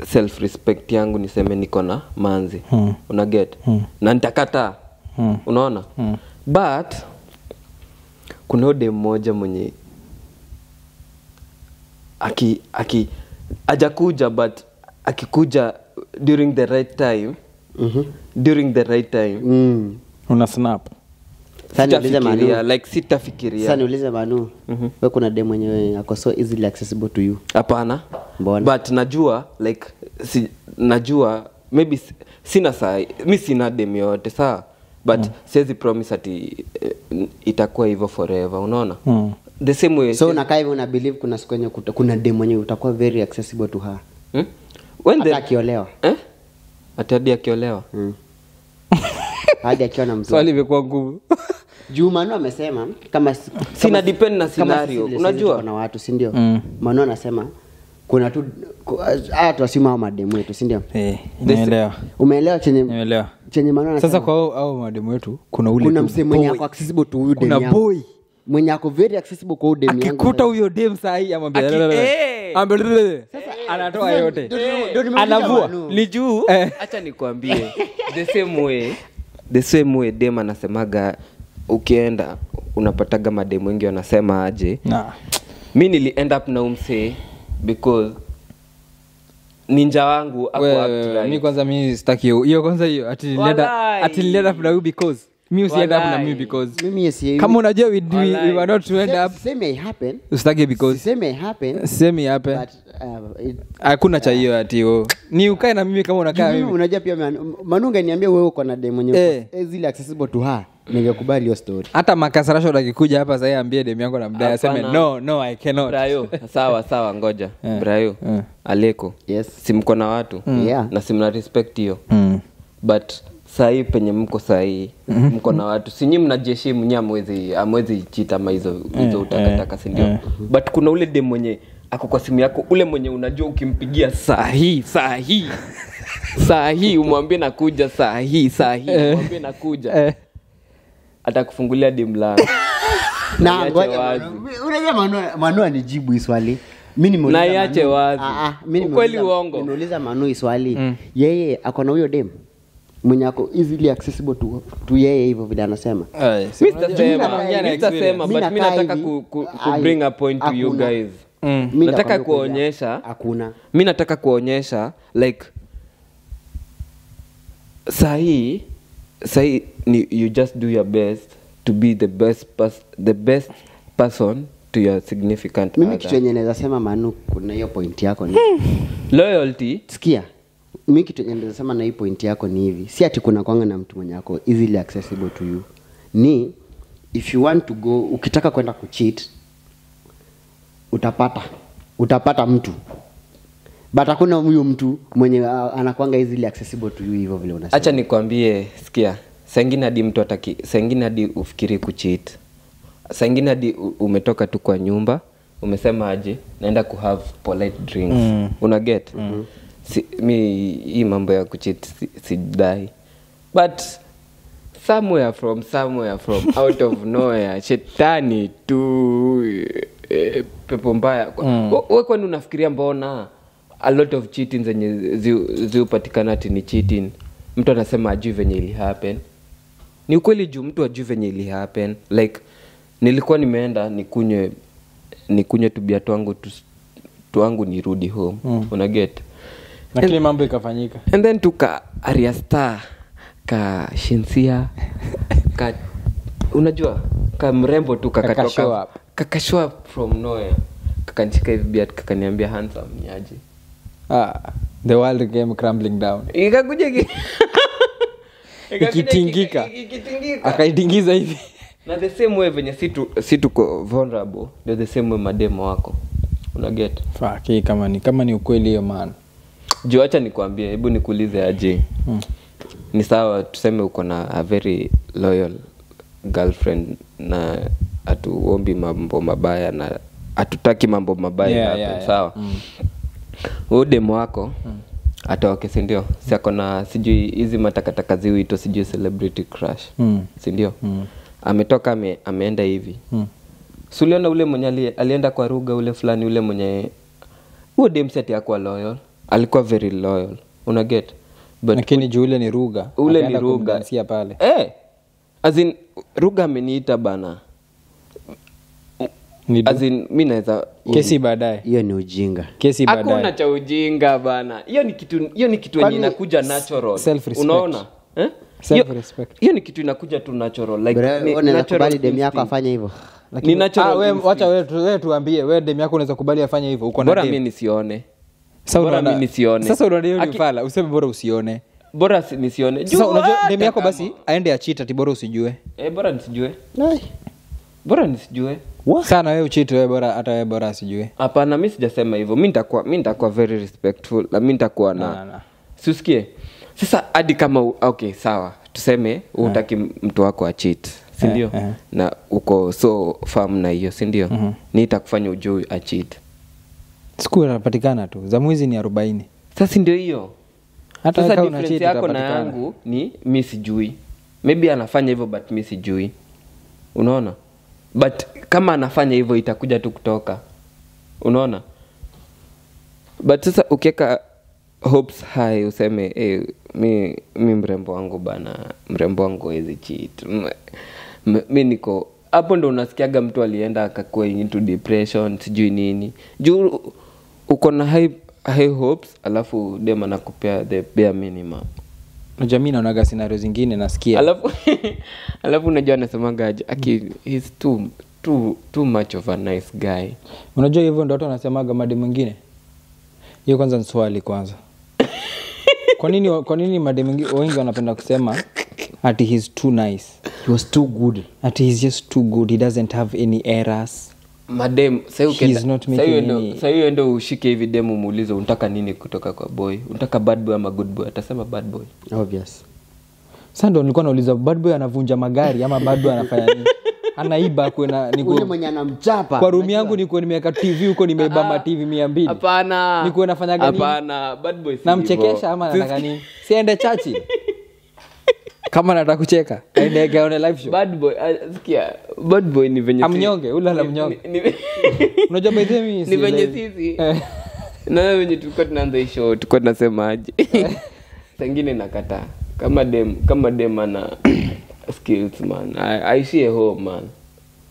self respect yangu niseme niko na manzi. Una get? Na nitakata. Unaona? But kuna dem mmoja mwenye ajakuja but akikuja during the right time. During the right time. Una snap. Sasa niulize Manu. Like sitafikiria. Sasa niulize Manu. Wewe kuna dem mwenyewe ako so easily accessible to you? Hapana. But najua like najua maybe sina saa mimi sina dem yote sawa. But siwezi promise ati itakuwa hivyo forever, unaona? The same way. So unakaa hivi una believe kuna siku yenye kuna dem mwenyewe utakuwa very accessible to her. When the akiolewa. Hadi akiolewa. Hadi akiwa na mzee. Swali imekuwa ngumu. Manu amesema kama sina depend na scenario. Unajua kuna watu, si ndio? Manu anasema kuna tu watu wasima mademu wetu, si ndio? Naelewa. Umeelewa chenye? Naelewa. Chenye Manu anasema. Sasa kwa hao mademu wetu kuna msemo mwenye ako accessible to huyo dem. Kuna boy mwenye ako very accessible kwa huyo dem yangu. Akikuta huyo dem sahi amwambia sasa anatoa yote. Anavua. Ni juu. Acha nikwambie. The same way dem anasemaga ukienda unapataga mademu wengi wanasema aje. Mimi nili end up na umse because ninja wangu hapo right. Mimi kwanza mimi sitaki hiyo kwanza hiyo ati nilienda na you because mimi usienda na mimi because mimi si kama unajua we were not to end up same may happen usitaki because same happen but hakuna cha hiyo ati ni ukae na mimi kama unakaa mimi unajua pia Manunga niambia wewe uko na dem mwenyewe zile accessible to her ningekubali hiyo story. Hata makasarasho akikuja hapa sasa ambie dem yangu na mdai aseme Hapana. no I cannot. Brayo, sawa ngoja. Brayo. Aleko. Yes. Si mko na watu. Yeah. Na si mna respect hiyo. But sahi penye mko sahi mko na watu. Si nyinyi mnajiheshimu, nyinyi amwezi cheat ama hizo utakataka, si ndio? But kuna ule dem mwenye ako kwa simu yako, ule mwenye unajua ukimpigia sahi umwambie nakuja sahi umwambie nakuja. Atakufungulia dim langu. Na ngoja unajua Manu anijibu hii swali. Mimi nimeuliza. Na iache wazi. Ukweli uongo. Nimeuliza Manu hii swali. Yeye ako na huyo dem mwenye ako easily accessible to yeye hivyo vile anasema. Nitasema but mimi nataka ku bring a point to you guys. Nataka kuonyesha hakuna. Mimi nataka kuonyesha like sahi ni you just do your best to be the best person to your significant Mimi other. kitu yenye naweza sema Manu, kuna hiyo point yako ni loyalty. Sikia. Mimi kitu yenye naweza sema na hii point yako ni hivi. Si ati kuna kwanga na mtu mwenye ako easily accessible to you. Ni if you want to go, ukitaka kwenda kucheat utapata mtu. But hakuna huyo mtu mwenye anakuanga easily accessible to you hivyo vile unasema. Acha nikwambie, sikia. Sengine hadi mtu ataki, sengine hadi ufikiri kucheat. Sengine hadi umetoka tu kwa nyumba, umesema aje naenda ku have polite drinks. Una get? Mi hii mambo ya kucheat si die. But somewhere from out of nowhere shetani tu pepo mbaya. Wewe kwani unafikiria mbona a lot of cheating zenye ziupatikana ati ni cheating? Mtu anasema ajui venye ili happen. Ni ukweli juu mtu ajui venye ili happen. Like nilikuwa nimeenda nikunywe tubia tuangu nirudi home. Una get? Lakini mambo ikafanyika. And then tuka Arya Star ka Shinsia ka unajua ka mrembo tu kakatoka kakashwa from nowhere kakanishika hivi biat kakaniambia handsome niaje. The world came crumbling down. Ikakuja ikitingika akaitingiza hivi. Na the same way venye si tuko vulnerable, the same way mademo wako. Una get? Fuck, kama ni ukweli hiyo man. Juu acha nikwambie, hebu nikuulize aje. Ni sawa tuseme uko na a very loyal girlfriend na atuombi mambo mabaya na atutaki mambo mabaya hapo, sawa? Huyo demo wako atoke, si ndio? Si ako na sijui hizi matakataka ziwito sijui celebrity crush. Si ndio? Ametoka ameenda hivi. Suliona ule mwenye alienda kwa Ruga ule fulani ule mwenye huyo dem set yako loyal. Alikuwa very loyal. Una get? But lakini juu ule ni Ruga. Ule ni Ruga. Akaanza pale. As in Ruga ameniita bana. As in mimi naweza kesi baadaye. Hiyo ni ujinga. Kesi baadaye. Hakuna cha ujinga bana. Hiyo ni kitu yenye inakuja natural. Unaona? Self respect. Hiyo ni kitu inakuja tu natural. Like unaweza kubali dem yako afanye hivyo. Ni natural. Wewe tuambie, wewe dem yako unaweza kubali afanye hivyo? Uko na bora mimi nisione. Bora mimi nisione. Sasa unaona ni fala, useme bora usione. Bora nisione. Sasa unajua dem yako basi aende achita ati bora usijue. Bora nisijue. Bora nisijue. Sana wewe uchiti wewe bora hata wewe bora asijue. Hapana, mimi sijasema hivyo. Mimi nitakuwa very respectful. Na mimi nitakuwa na Siusikie. Sasa hadi kama okay sawa. Tuseme unataki mtu wako acheat, si ndio? Na uko so firm na hiyo, si ndio? Nitakufanya ujue acheat. Siku inapatikana tu. Za mwezi ni 40. Sasa ndio hiyo. Hata sasa difference yako na yangu ni mimi sijui. Maybe anafanya hivyo but mimi sijui. Unaona? But kama anafanya hivyo itakuja tu kutoka. Unaona? But sasa ukiweka hopes high useme mi mrembo wangu bana, mrembo wangu hawezi cheat. Mimi niko hapo ndo unasikiaga mtu alienda akakuwa into depression sijui nini. Juu uko na high hopes alafu dem anakupea the bare minimum. Unajua mimi naonaga scenario zingine nasikia. Alafu unajua anasemaga aje he's too much of a nice guy. Unajua hivyo ndio watu wanasemaga madi mwingine. Hiyo kwanza ni swali kwanza. Kwa nini madi mwingine wengi wanapenda kusema ati he's too nice, He was too good. ati he's just too good, he doesn't have any errors. Madem, He's not making any- sasa endo ushike hivi demu muulize unataka nini kutoka kwa boy? Unataka bad boy ama good boy? Atasema bad boy. Obvious. Sasa ndo nilikuwa nauliza bad boy anavunja magari ama bad boy anafanya nini? Anaiba kwena Ule mwenye anamchapa. kwa room yangu niko nimeweka TV huko nimeiba ma TV 200. Hapana. Niko nafanya gani? Hapana, bad boy si Namchekesha hivyo. ama nataka nini? Siende chachi. Kama nataka kucheka, aende gaone live show. Bad boy, sikia, bad boy ni venye Amnyonge, ule la mnyonge. Unajua by the way ni venye sisi. Na venye tulikuwa tunaanza hii show, tulikuwa tunasema aje. Sengine nakataa. Kama dem ana skills man. I see a home man.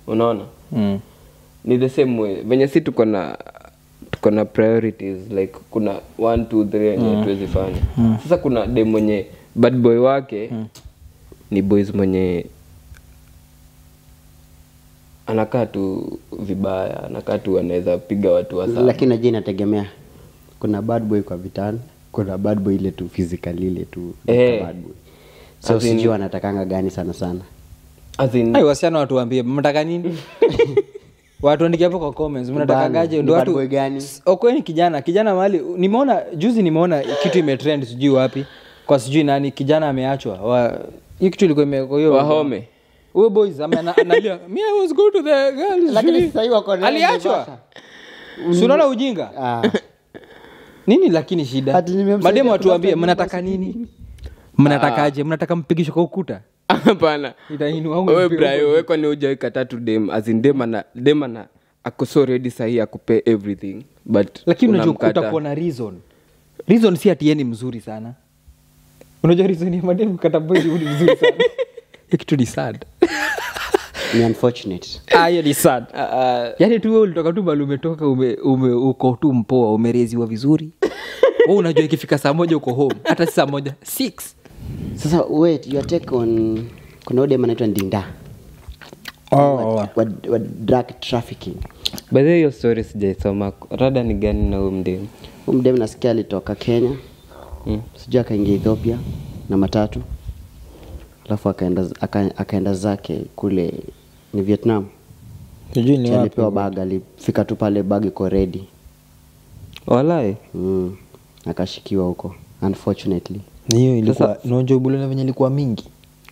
Unaona? Ni the same way. Venye si tuko na priorities like kuna 1 2 3 yenye tuwezi fanya. Sasa kuna dem mwenye bad boy wake ni boys mwenye anakaa tu vibaya, anakaa tu anaweza piga watu wasaba. Lakini najua inategemea. Kuna bad boy kwa vitani, kuna bad boy ile tu physically ile tu bad boy. So sijui anatakanga gani sana sana. As in, Ai wasichana watu waambie mnataka nini? Watu andike hapo kwa comments mnataka gaje ndio Bad watu boy gani? Okweni kijana mahali nimeona kitu imetrend sijui wapi kwa sijui nani kijana ameachwa. Hiyo kitu ilikuwa hiyo Wahome. Huyo boys analia me I was going to the girls. Lakini sasa hiyo wako aliachwa. Si unaona ujinga? Nini lakini shida? Ati nimemsaidia Mademu watu waambie kutafuta mnataka nini? Mnatakaje? Mnataka mpigisho kwa ukuta? Hapana. Itainu wangu. Wewe Brian, wewe kwani hujaweka tatu dem as in dem ana ako so ready sahi akupe everything but Lakini unajua unamkata. utakuwa na reason si ati yeye ni mzuri sana. Unajua reason ya mademu kata boy ni mzuri sana. Kitu ni sad. Ni unfortunate. Hiyo ni sad. Yaani tu wewe ulitoka tu bali umetoka uko tu mpoa umereziwa vizuri. Wewe unajua ikifika saa 1 uko home. Hata saa 1 6. Sasa wait, your take on kuna ode anaitwa Ndinda. What drug trafficking. By the way, your story sijaisoma. Rada ni gani na huyo mdemu? Huyo mdemu nasikia alitoka Kenya. Sijui akaingia Ethiopia na matatu. Alafu akaenda zake kule ni Vietnam. Sijui ni wapi. Alipewa bag, alifika tu pale bag iko ready. Walai. Akashikiwa huko unfortunately. Hiyo ilikuwa unajua bule na venye ilikuwa mingi.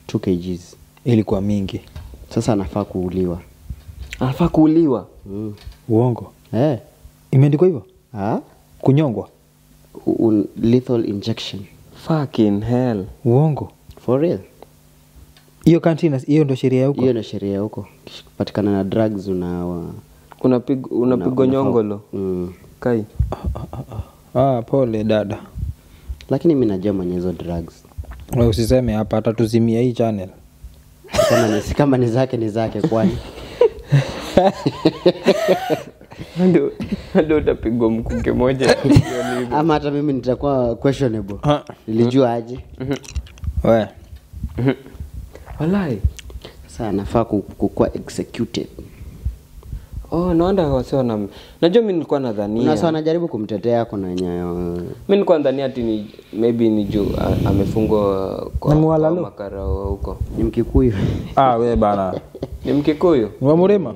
2 kgs. Ilikuwa mingi. Sasa anafaa kuuliwa. Anafaa kuuliwa. Uongo. Imeandikwa hivyo? Kunyongwa. Lethal injection. Fucking hell. Uongo. For real. Hiyo country hiyo ndio sheria huko. Hiyo ndio sheria huko. Kupatikana na drugs unapigwa nyongolo. Kai. Pole dada. Lakini mimi najua mwenye hizo drugs. Wewe usiseme hapa atatuzimia hii channel. Kama ni zake kwani. Ndio utapigwa mkuke moja. Ama hata mimi nitakuwa questionable. Nilijua aje. Wewe. Walai. Sasa anafaa kukuwa executed. Naona wasiona. Najua mimi nilikuwa nadhania. Unasema anajaribu kumtetea kuna nyayo. Mimi nilikuwa nadhania ati maybe ni juu amefungwa kwa makarao huko. Ni Mkikuyu. Wewe bana. Ni Mkikuyu? Wa Murema?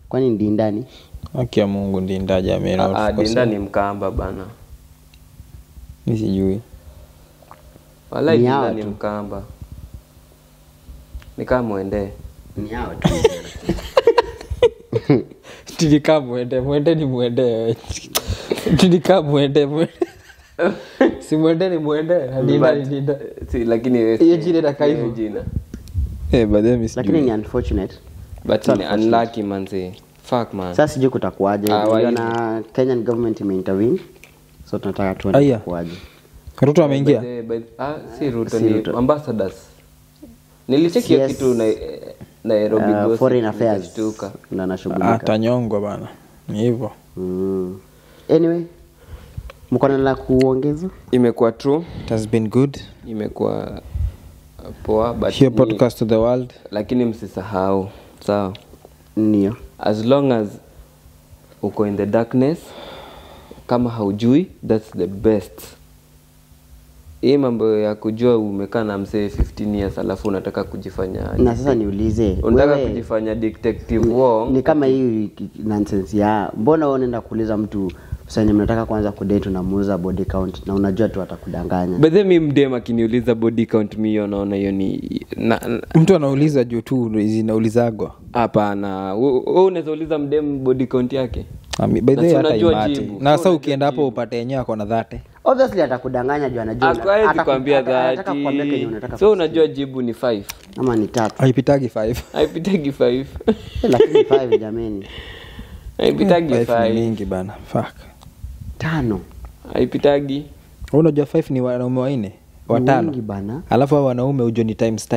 Kwani Ndindani? Haki ya Mungu Ndinda jamii. Ndinda ni Mkamba bana. Mimi sijui. Walai Ndinda ni Mkamba. Nikaa muende. Ni hao tu. Tidika muende ni muende. Tidika muende. Si muende ni muende. Ndinda. Si lakini wewe. Hiyo jina na kaivu jina. Baadaye mimi Lakini ni unfortunate. But ni unlucky manzi. Fuck man. Sasa sijui kutakuaje. Na Kenyan government imeintervene. So tunataka tuone kutakuaje. Ruto ameingia? Si Ruto ni ambassadors. Nilicheki hiyo kitu na Nairobi Gossip. Foreign affairs. Na nashughulika. Atanyongwa bana. Ni hivyo. Anyway, mko na la kuongeza? Imekuwa true. It has been good. Imekuwa poa but here podcast to the world. Lakini msisahau. Sawa. Ndio. As long as uko in the darkness, kama haujui, that's the best hii mambo ya kujua umekaa na msee 15 years alafu unataka kujifanya Na sasa niulize, unataka wewe kujifanya detective Wong. ni kama hii nonsense ya mbona wewe unaenda kuuliza mtu sasa mnataka kwanza kudate unamuuza body count na unajua tu atakudanganya. But then mimi mdem akiniuliza body count mimi naona hiyo ni mtu anauliza juu tu zinaulizagwa. Hapana, wewe unaweza uliza mdem body count yake. By the way hata imati. jibu. Na sasa ukienda hapo upate yenyewe ako na 30. Obviously atakudanganya juu anajua. Atakwambia anataka kukwambia kenye 30. unataka. So unajua jibu ni 5. Ama ni 3. Haipitagi 5. Haipitagi 5. Lakini 5 jameni. Haipitagi 5 5. mingi bana. Fuck. 5. Haipitagi. Unajua 5 ni wanaume wanne, watano. Wengi bana. Alafu hao wanaume ujo ni times.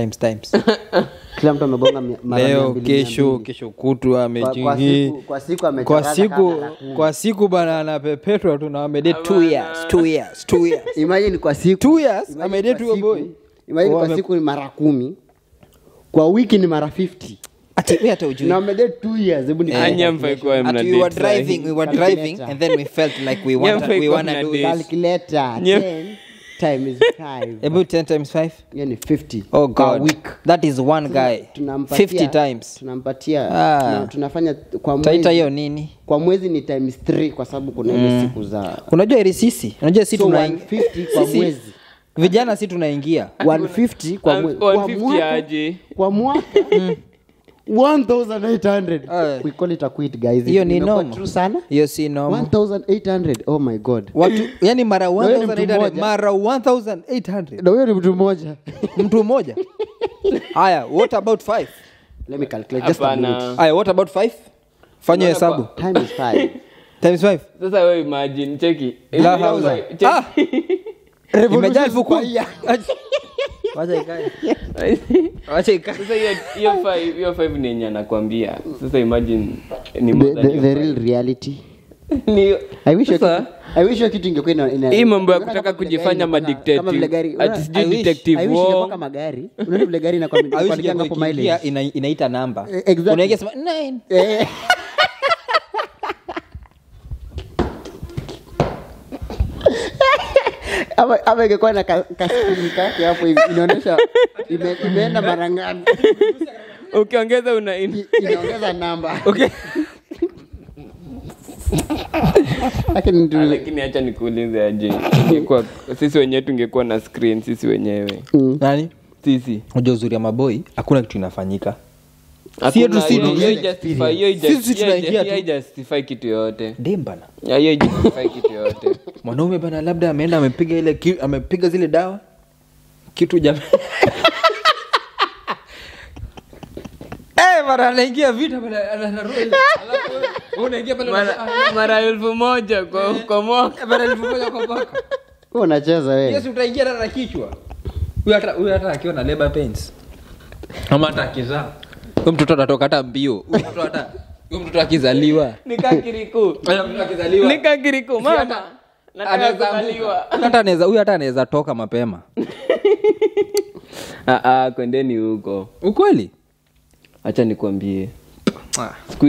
Kila mtu amebonga mara Leo 200. kesho kutu amejingi. Kwa siku amechanganya. Kwa siku bana anapepetwa tu na amede 2 years. Imagine kwa siku 2 years amede tu boy. Imagine kwa siku ni mara 10. Kwa wiki ni mara 50. Ati wewe hata ujui. Na amede 2 years. Hebu ni Anyamfa kwa mna we were driving and then we felt like we want to do calculator. 10 time is 5. about 10 times 5. Yani 50. Oh per god. week. That is one guy. 50 times. Tunampatia tunafanya kwa mwezi. Taita hiyo nini? Kwa mwezi ni times 3 kwa sababu kuna ile siku za. Unajua ile sisi. Unajua sisi So tunaingia 150 kwa mwezi. Vijana si tunaingia 150 kwa mwezi. 150 aje. Kwa mwaka 1800. We call it a quit guys. hiyo ni Imekuwa normal. true sana. Hiyo si normal. 1800. Oh my god. Watu yani mara Na wewe ni mtu 1800 mmoja. mara 1800. Na huyo ni mtu mmoja. Mtu mmoja. Haya, what about 5? Let me calculate just a minute. Haya, what about 5? Fanya hesabu. Time is 5. Times 5. Sasa wewe imagine cheki. La hauza. Imejaa elfu kumi. Wacha ikae. Wacha ikae. Sasa hiyo 5 ni yenye anakuambia. Sasa imagine ni The real reality. ni I wish hiyo kitu ingekuwa ina hii mambo ya kutaka kujifanya madictative. Ati sijui detective wao. Kama gari. Unaona vile gari inakuandika hapo mileage. Inaita namba. Exactly. Unaingia sema 9. Ama ingekuwa na kaskini kake hapo hivi inaonyesha imeenda mara ngapi. ukiongeza Inaongeza namba. Okay. Lakini acha nikuulize aje. Ingekuwa sisi wenyewe tungekuwa na screen sisi wenyewe. Nani? Sisi. Unajua uzuri ya maboi hakuna kitu inafanyika. Sisi tunaingia tu. Justify kitu yote. Dembana. Hiyo justify kitu yote. Mwanaume bana labda ameenda amepiga zile dawa. Kitu jamaa. Mara anaingia vita bana anarudi. Alafu unaingia pale mara 1000 kwa mwaka. mara 1000 kwa mwaka. wewe unacheza wewe. Yes, utaingia na kichwa. Huyu hata akiwa na labor pains. Ama hata akizaa. Huyo mtoto atatoka hata mbio. Huyo mtoto akizaliwa. Nikakiriku mama. Nataka kuzaliwa. Hata anaweza toka mapema. Kwendeni huko. Ukweli? Acha nikwambie. Siku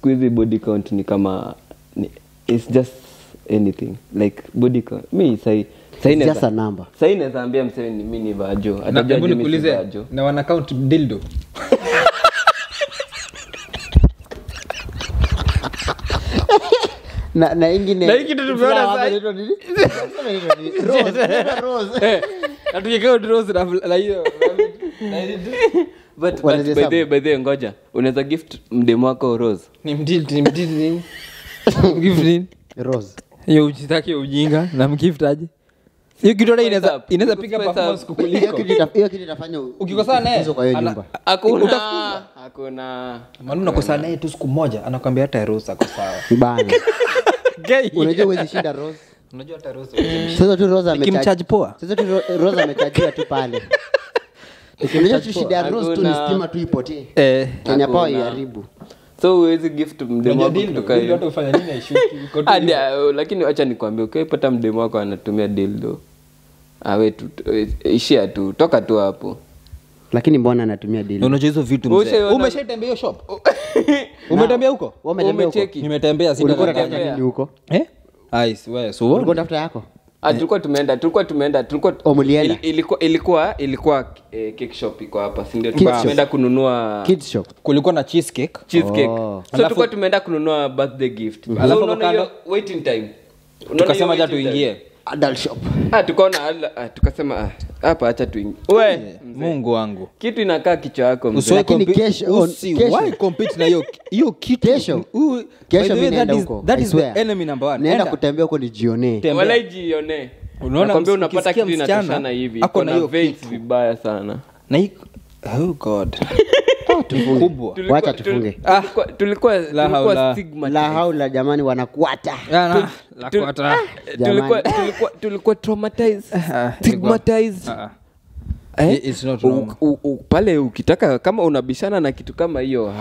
hizi body count ni kama it's just anything like body count. Mimi It's just a number. Sasa inaweza ambia mseme ni mimi ni vajo. Atajua mimi si vajo. Na wana count dildo. Na ingine. Na hiki tumeona sasa. Rose. Atukikaa rose na hiyo. But by the ngoja. Unaweza gift mdemo wako rose. Ni mdili nini? Gift nini? Rose. Hiyo ujitaki ujinga na mgift aje? Hiyo kitu hata inaweza piga performance kukuliko. Hiyo kitu itafanya ukikosana naye kwa hiyo nyumba. Hakuna. Maana unakosana naye tu siku moja anakuambia hata Rose ako sawa. Bana. Unajua wewe shinda Rose. Unajua hata Rose. Sasa tu Rose amecharge poa. Sasa tu Rose amecharge tu pale. Unajua tu shida ya Rose tu ni stima tu ipotee. Kenya Power iharibu. So huwezi gift mdemo wako kutoka hiyo. Ndio ufanya nini aishuki? Lakini acha nikwambie ukipata mdemo wako anatumia dildo. Awe tu ishia tu toka tu hapo. Lakini mbona anatumia dildo? Unajua hizo vitu mzee. Umeshatembea hiyo shop? Umetembea huko? Umecheki? Nimetembea Ulikuwa unataka nini huko? Ai, wewe so ulikuwa tafuta yako? tulikuwa tumeenda Mlienda? ilikuwa cake shop iko hapa si ndio tumeenda kununua Kids shop. kulikuwa na cheesecake. So tulikuwa tumeenda kununua birthday gift. Alafu Unaona hiyo waiting time. Tukasema acha tuingie. Adult shop. Tukaona tukasema hapa acha tuingie. Mungu wangu. Kitu inakaa kichwa yako mzee. Lakini kesho Why compete na hiyo kitu? Kesho mimi naenda huko. That is the enemy number 1. Naenda kutembea huko nijione. Wala jione. Unaona nakwambia unapata kitu inatoshana hivi. Ako na hiyo veins vibaya sana. Na oh god. Kubwa. Wacha tufunge. Tulikuwa stigma. La haula jamani wanakuata. Tulikuwa traumatized. Stigmatized. It's not wrong. Pale ukitaka kama unabishana na kitu kama hiyo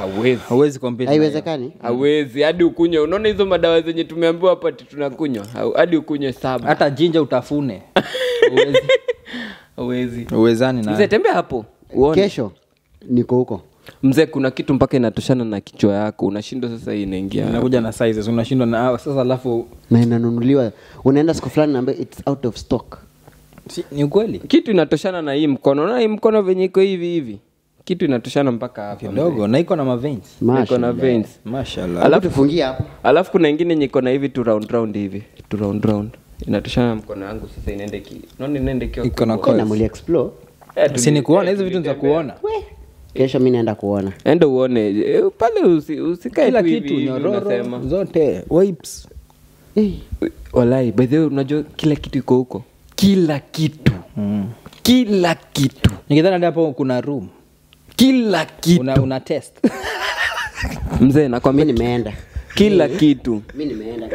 hauwezi compete. Haiwezekani. Hauwezi hadi ukunywe. Unaona hizo madawa zenye tumeambiwa hapa tunakunywa. Hadi ukunywe 7. Hata jinja utafune. Hauwezi. Uwezani na. Mzee tembea hapo. Uone. Kesho niko huko. Mzee kuna kitu mpaka inatoshana na kichwa yako. Unashindwa sasa inaingia. Inakuja na sizes. Unashindwa na sasa alafu na inanunuliwa. Unaenda siku fulani na it's out of stock. Ni ukweli. Kitu inatoshana na hii mkono. Na hii mkono venye iko hivi. Kitu inatoshana mpaka hapa. Kidogo na iko na maveins. Iko na veins. Mashallah. Alafu tufungie hapo. Alafu kuna nyingine nyiko na hivi tu round hivi. Tu round. Inatoshana na mkono wangu sasa inaende Naona inaende kio. Iko na coil. Na muli explore. Si ni kuona hizo vitu za kuona. Kesho mimi naenda kuona. Enda uone pale usikae kila tu kitu hivi nyororo zote wipes. Walai by the way unajua kila kitu iko huko. Kila kitu. Kila kitu. Nikidhani hapo kuna room. Kila kitu. Una test. Mzee nakwambia nimeenda. Kila kitu. Mimi nimeenda.